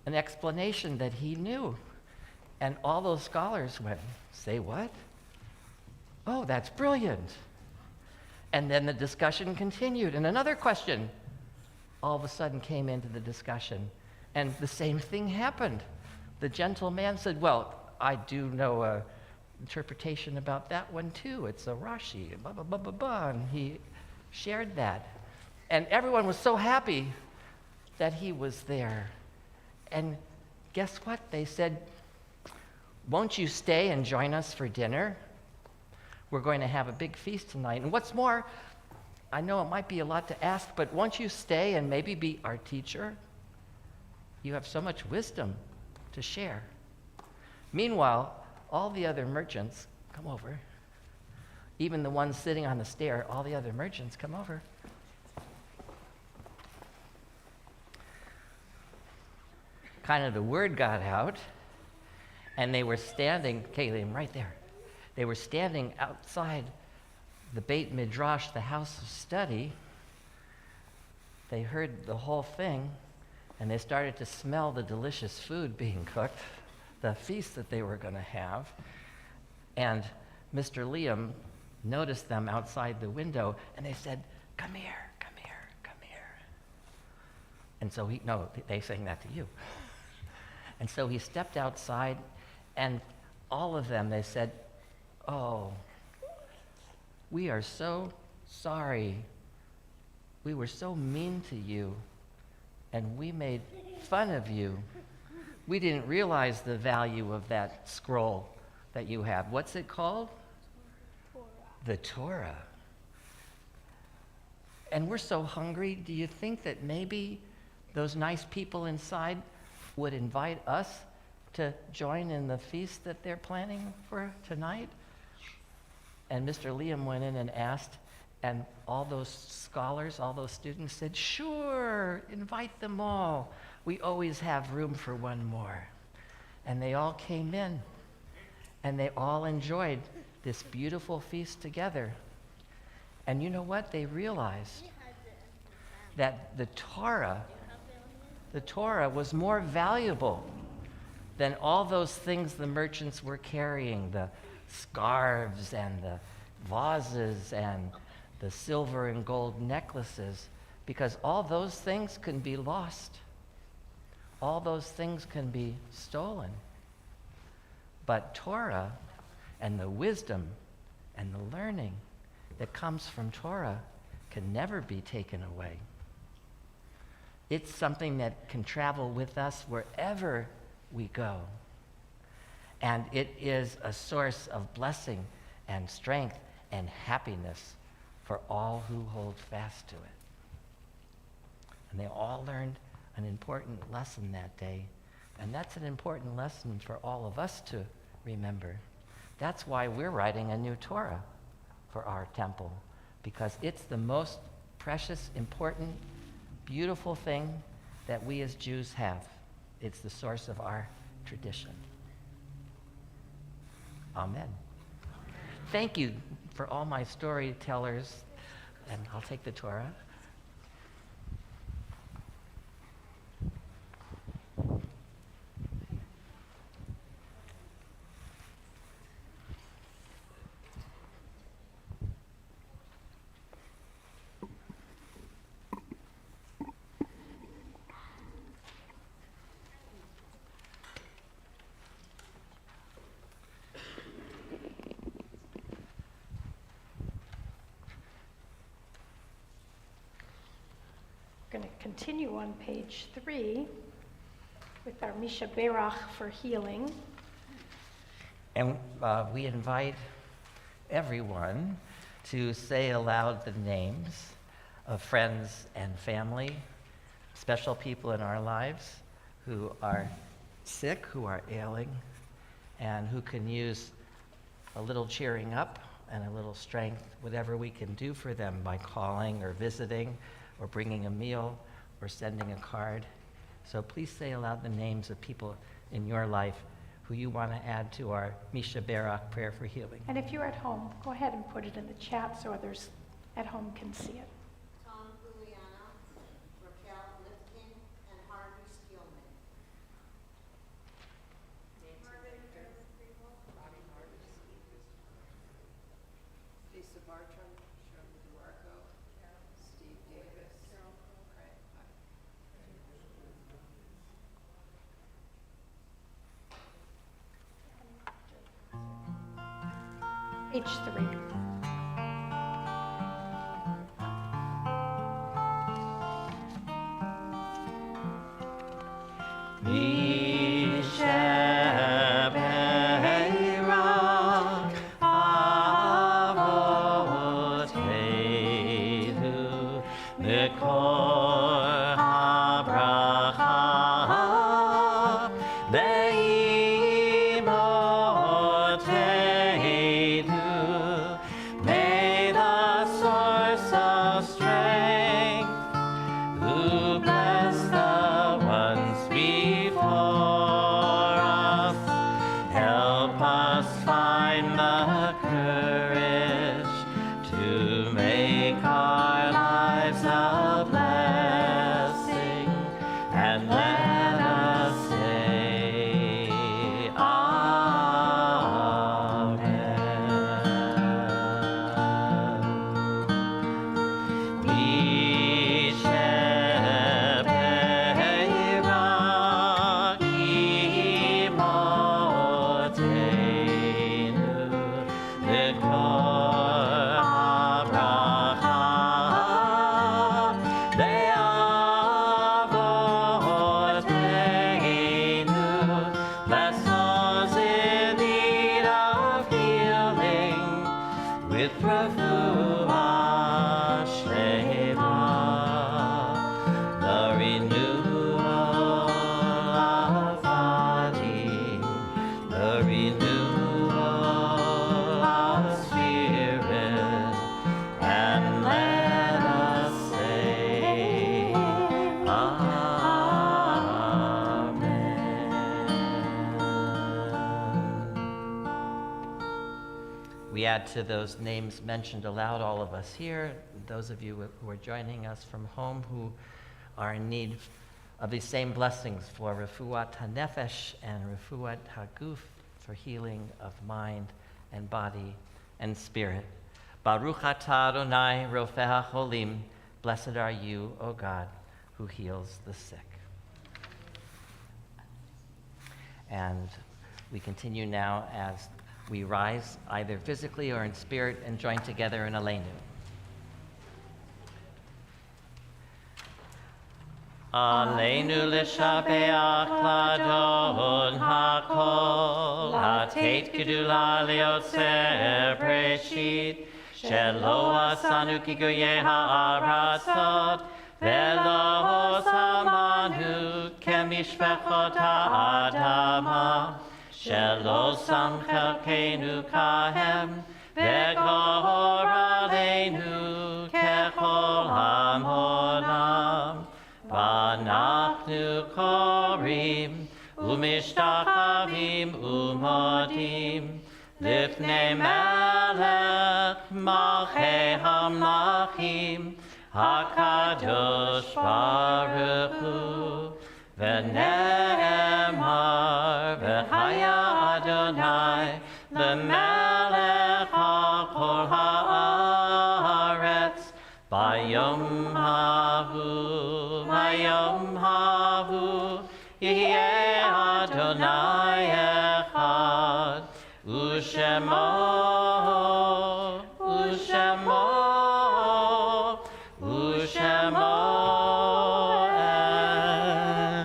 an explanation that he knew. And all those scholars went, "Say what? Oh, that's brilliant." And then the discussion continued, and another question all of a sudden came into the discussion, and the same thing happened. The gentle man said, "Well, I do know an interpretation about that one too. It's a Rashi, blah, blah, blah, blah, blah." And he shared that. And everyone was so happy that he was there. And guess what? They said, "Won't you stay and join us for dinner? We're going to have a big feast tonight. And what's more, I know it might be a lot to ask, but won't you stay and maybe be our teacher? You have so much wisdom to share." Meanwhile, all the other merchants come over. Even the ones sitting on the stair, all the other merchants come over. Kind of the word got out, and they were standing, Kaylee, right there. They were standing outside the Beit Midrash, the house of study. They heard the whole thing, and they started to smell the delicious food being cooked, the feast that they were going to have. And Mr. Liam noticed them outside the window, and they said, "Come here, come here, come here." And so they saying that to you. And so he stepped outside, and all of them, they said, "Oh, we are so sorry. We were so mean to you, and we made fun of you. We didn't realize the value of that scroll that you have." What's it called? Torah. The Torah. And we're so hungry. Do you think that maybe those nice people inside would invite us to join in the feast that they're planning for tonight? And Mr. Liam went in and asked, and all those scholars, all those students said, "Sure, invite them all. We always have room for one more." And they all came in, and they all enjoyed this beautiful feast together. And you know what? They realized that the Torah was more valuable than all those things the merchants were carrying, the scarves and the vases and the silver and gold necklaces, because all those things can be lost. All those things can be stolen. But Torah and the wisdom and the learning that comes from Torah can never be taken away. It's something that can travel with us wherever we go. And it is a source of blessing and strength and happiness for all who hold fast to it. And they all learned an important lesson that day. And that's an important lesson for all of us to remember. That's why we're writing a new Torah for our temple, because it's the most precious, important, beautiful thing that we as Jews have. It's the source of our tradition. Amen. Thank you for all my storytellers, and I'll take the Torah. We're going to continue on page 3 with our Misha Berach for healing. And we invite everyone to say aloud the names of friends and family, special people in our lives who are sick, who are ailing, and who can use a little cheering up and a little strength, whatever we can do for them by calling or visiting or bringing a meal or sending a card. So please say aloud the names of people in your life who you want to add to our Misha Berach prayer for healing. And if you're at home, go ahead and put it in the chat so others at home can see it. Tom Juliana, Raquel Lipkin, and Harvey Steelman. Lisa Bartram, Sherman Duarco, Steve Davis, Page 3. May the source of strength, who bless the ones before us, help us find the courage to make our lives a blessing, and let us say bless those in need of healing with refuah shlema, the renewal of body, the renewal of spirit, and let us say We add to those names mentioned aloud, all of us here, those of you who are joining us from home who are in need of these same blessings for refuat hanefesh and refuat haguf, for healing of mind and body and spirit. Baruch atah Adonai rofeh hacholim, blessed are you, O God, who heals the sick. And we continue now as we rise either physically or in spirit and join together in Aleinu. Aleinu l'shabeach ladon hakol, hatet gedula leotzer breshit, shelo asanu ki goyei ha'aratzot, velo samanu kemishpachot ha'adama, shelo sam chelkeinu kahem, vegor aleinu kechol hamonam. Vanachnu korim, umishtachavim umodim, lifnei melech malchei hamlachim, hakadosh baruch hu, v'ne'emar v'chaya Adonai, l'melech ha'kol ha'aretz, bayom hahu. Hayom hahu yeh Adonai echad u'shemo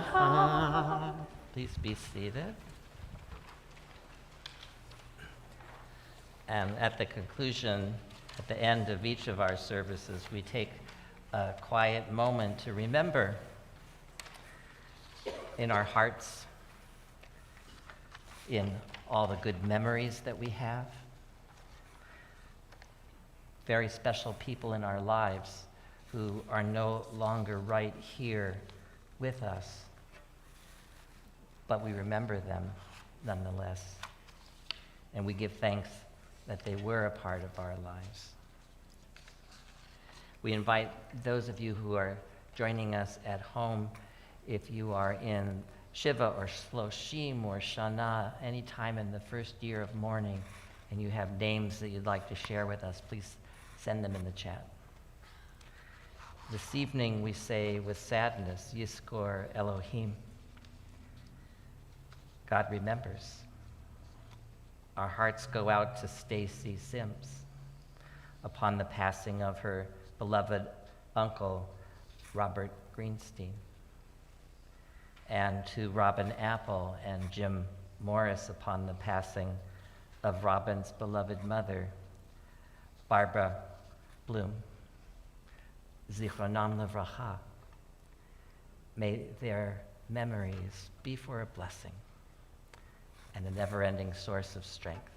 echad. Please be seated. And at the conclusion, at the end of each of our services, we take a quiet moment to remember in our hearts, in all the good memories that we have, very special people in our lives who are no longer right here with us, but we remember them nonetheless, and we give thanks that they were a part of our lives. We invite those of you who are joining us at home, if you are in Shiva or Shloshim or Shana, any time in the first year of mourning, and you have names that you'd like to share with us, please send them in the chat. This evening we say with sadness, Yizkor Elohim. God remembers. Our hearts go out to Stacy Sims upon the passing of her beloved uncle, Robert Greenstein, and to Robin Apple and Jim Morris upon the passing of Robin's beloved mother, Barbara Bloom. Zichronam Livracha. May their memories be for a blessing and a never-ending source of strength.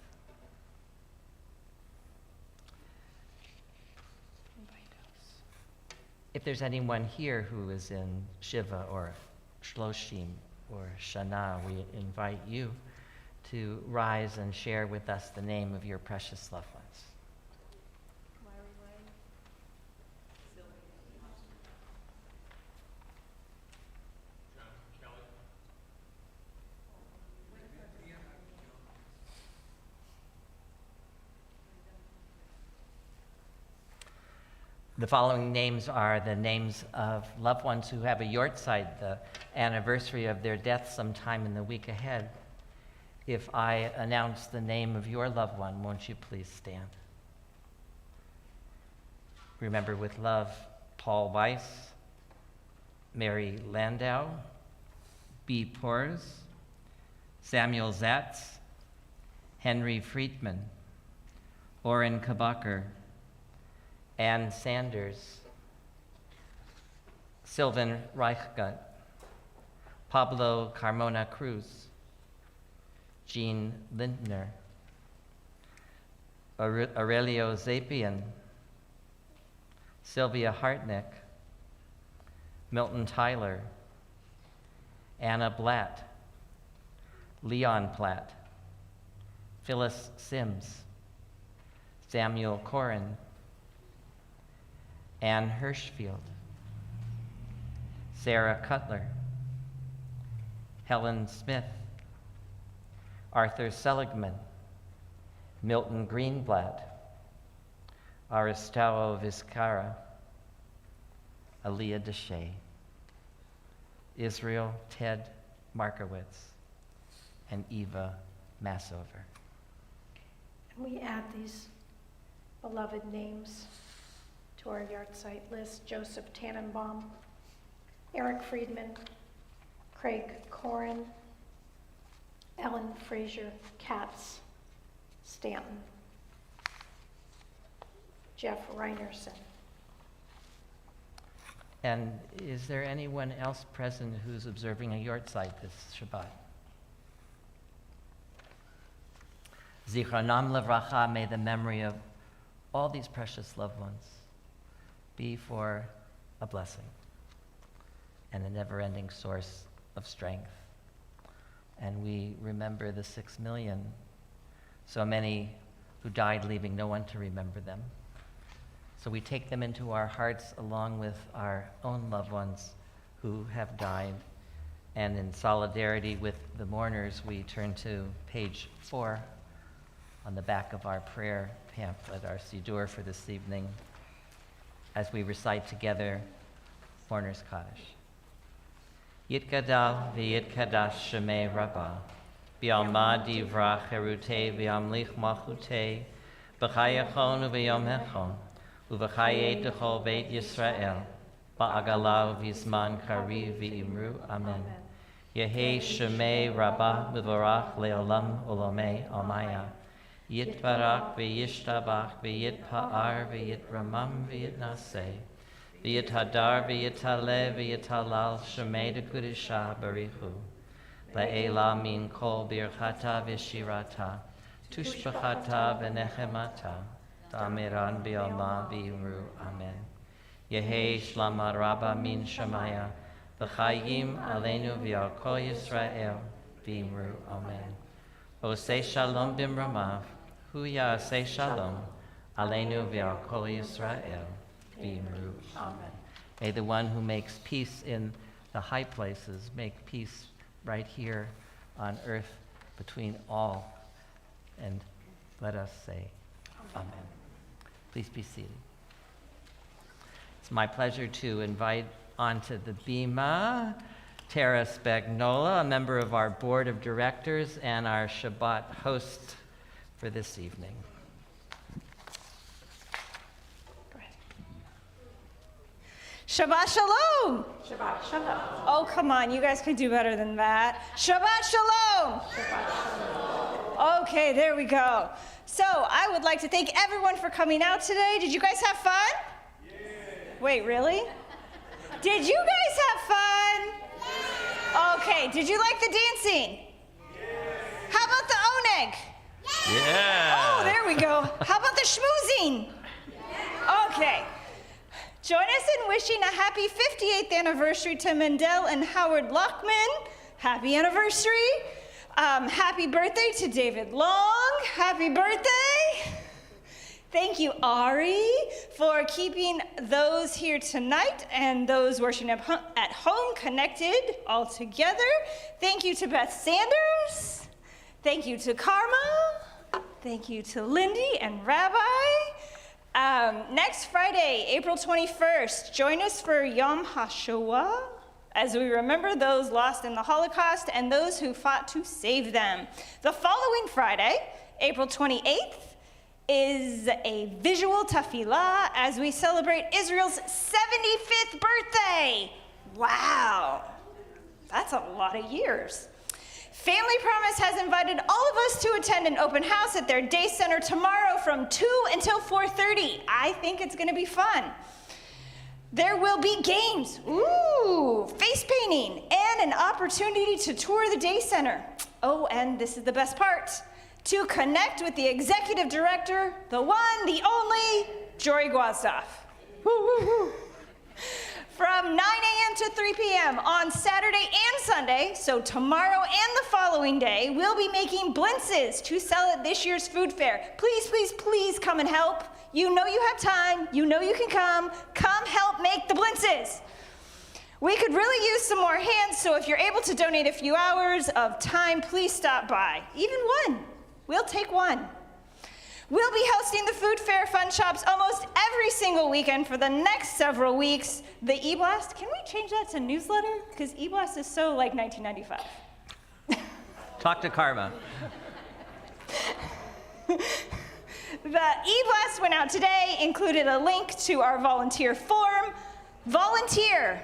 If there's anyone here who is in Shiva or Shloshim or Shana, we invite you to rise and share with us the name of your precious loved ones. The following names are the names of loved ones who have a yortzeit, the anniversary of their death sometime in the week ahead. If I announce the name of your loved one, won't you please stand? Remember with love, Paul Weiss, Mary Landau, B. Pors, Samuel Zatz, Henry Friedman, Oren Kabacher, Ann Sanders, Sylvan Reichgut, Pablo Carmona Cruz, Jean Lindner, Aurelio Zapian, Sylvia Hartnick, Milton Tyler, Anna Blatt, Leon Platt, Phyllis Sims, Samuel Corrin, Anne Hirschfield, Sarah Cutler, Helen Smith, Arthur Seligman, Milton Greenblatt, Aristao Vizcarra, Aaliyah Deshay, Israel Ted Markowitz, and Eva Massover. We add these beloved names to our yahrzeit list: Joseph Tannenbaum, Eric Friedman, Craig Corin, Ellen Fraser Katz Stanton, Jeff Reinerson. And is there anyone else present who's observing a yortzeit this Shabbat? Zichronam levracha, may the memory of all these precious loved ones be for a blessing and a never-ending source of strength. And we remember the 6 million, so many who died leaving no one to remember them. So we take them into our hearts along with our own loved ones who have died. And in solidarity with the mourners, we turn to page 4 on the back of our prayer pamphlet, our Siddur for this evening, as we recite together Mourner's Kaddish. Yitgadal v'yitkadash shemei Rabbah, b'yalma divrach herutei v'yamlich malchutei, b'chayachon u'v'yom hechon, u'v'chayei d'chol beit Yisrael, ba'agala v'yizman kariv v'imru, amen. Yehei shemei Rabbah mivorach le'olam u'lomei almaya, Yitbarak v'yishtabach v'yitpa'ar v'yitramam v'yitnaseh, v'yithadar v'yitaleh v'yitalal shemei dekudisha barichu, le'ela min kol birchata v'shirata, tushbachata v'nechemata, ta'amiran b'yalma v'imru, amen. Yehei shlama rabba min shamaya, v'chayim aleinu v'yal kol Yisrael v'imru, amen. Oseh shalom b'mramav, Hu ya'aseh shalom, aleinu v'al kol Yisrael, v'imru. Amen. May the one who makes peace in the high places make peace right here on earth between all. And let us say, Amen. Please be seated. It's my pleasure to invite onto the bima Tara Spagnola, a member of our board of directors and our Shabbat host for this evening. Go ahead. Shabbat Shalom! Shabbat Shalom. Oh, come on, you guys can do better than that. Shabbat Shalom! Shabbat Shalom. Okay, there we go. So, I would like to thank everyone for coming out today. Did you guys have fun? Yeah. Wait, really? Did you guys have fun? Okay, did you like the dancing? Yes. How about the oneg? Yeah. Oh, there we go. How about the schmoozing? Okay. Join us in wishing a happy 58th anniversary to Mendel and Howard Lockman. Happy anniversary. Happy birthday to David Long. Happy birthday. Thank you, Ari, for keeping those here tonight and those worshiping at home connected all together. Thank you to Beth Sanders. Thank you to Karma. Thank you to Lindy and Rabbi. Next Friday, April 21st, join us for Yom HaShoah as we remember those lost in the Holocaust and those who fought to save them. The following Friday, April 28th, is a visual tefillah as we celebrate Israel's 75th birthday. Wow, that's a lot of years. Family Promise has invited all of us to attend an open house at their day center tomorrow from 2 until 4:30. I think it's gonna be fun. There will be games, face painting, and an opportunity to tour the day center. Oh, and this is the best part. To connect with the executive director, the one, the only, Jory Gwazdoff. From 9 a.m. to 3 p.m. on Saturday and Sunday, so tomorrow and the following day, we'll be making blintzes to sell at this year's food fair. Please, please, please come and help. You know you have time. You know you can come. Come help make the blintzes. We could really use some more hands, so if you're able to donate a few hours of time, please stop by. Even one. We'll take one. We'll be hosting the food fair fun shops almost every single weekend for the next several weeks. The e-blast, can we change that to newsletter? Because e-blast is so like 1995. Talk to Karma. The e-blast went out today, included a link to our volunteer form. Volunteer.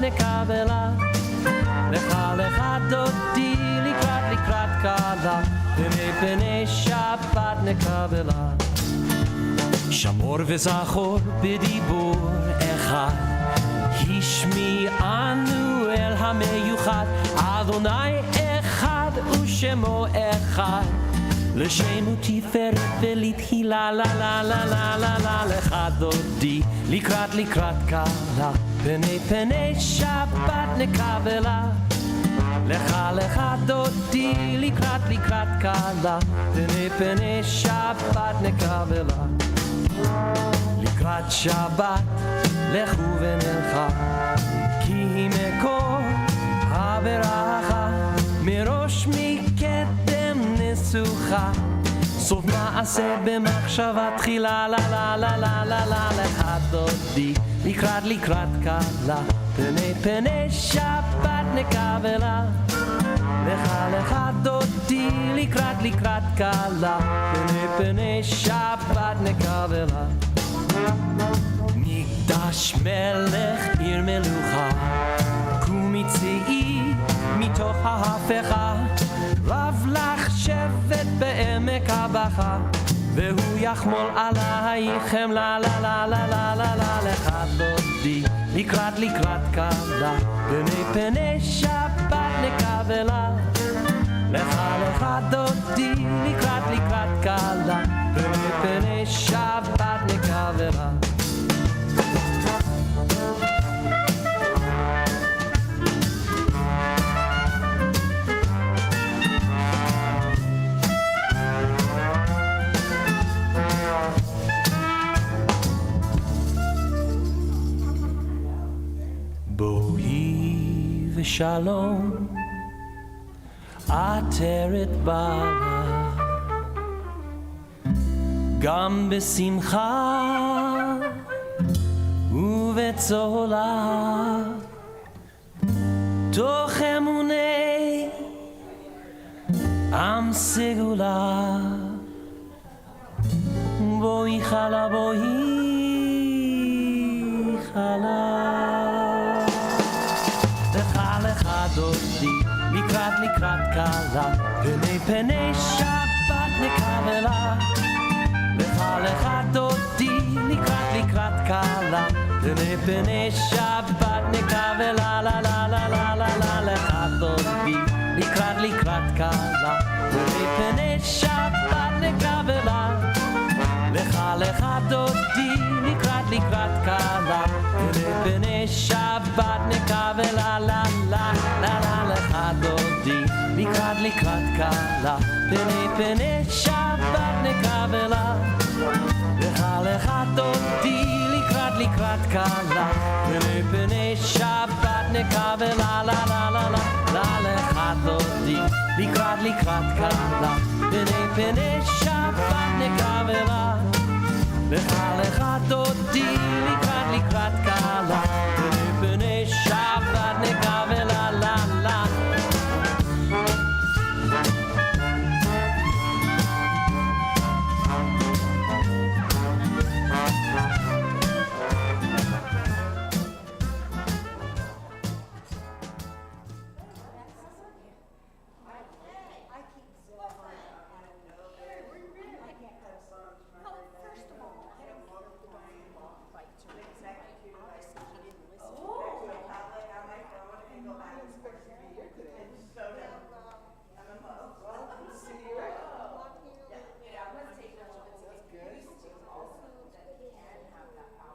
נקבלה לך לך דודי לקראת קלה פני פני שבת נקבלה שמור וזכור בדיבור אחד השמיענו אל המיוחד אדוני אחד ושמו אחד לשם ותפארת ולתהילה לה לה לה לה לה לה לך דודי לקראת קלה פני פני שבת נקבלה לך לך דודי לקראת קלה פני פני שבת נקבלה לקראת שבת לכו ונלכה כי היא מקור הברכה מראש מקדם נסוכה סוף מעשה במחשבה תחילה לה לה לה לה לה לה לך דודי לקראת קלה פני פני שבת נקבלה לך דודי לקראת קלה פני פני שבת נקבלה מקדש מלך עיר מלוכה קומי צאי מתוך ההפכה רב לך שבט בעמק הבכה והוא יחמול עלייך חמלה לה לה לה לה לה לה לך דודי לקראת קלה פני פני שבת נקבלה לך דודי לקראת קלה פני פני שבת נקבלה בואי ושלום עטרת בעלה גם בשמחה ובצהלה תוך אמוני עם סגולה בואי חלה לך דודי לקראת קלה פני פני שבת נקבלה לך דודי לקראת קלה פני פני שבת נקבלה לה לה לה לה לה לה לך דודי לקראת קלה פני פני שבת נקבלה לך דודי לקראת קלה פני פני שבת נקבלה לה לה לה לה לך דודי לקראת קלה פני פני שבת נקבלה לך דודי לקראת קלה פני פני שבת נקבלה לה לה לה לה לך דודי לקראת קלה פני פני שבת נקבלה לך דודי לקראת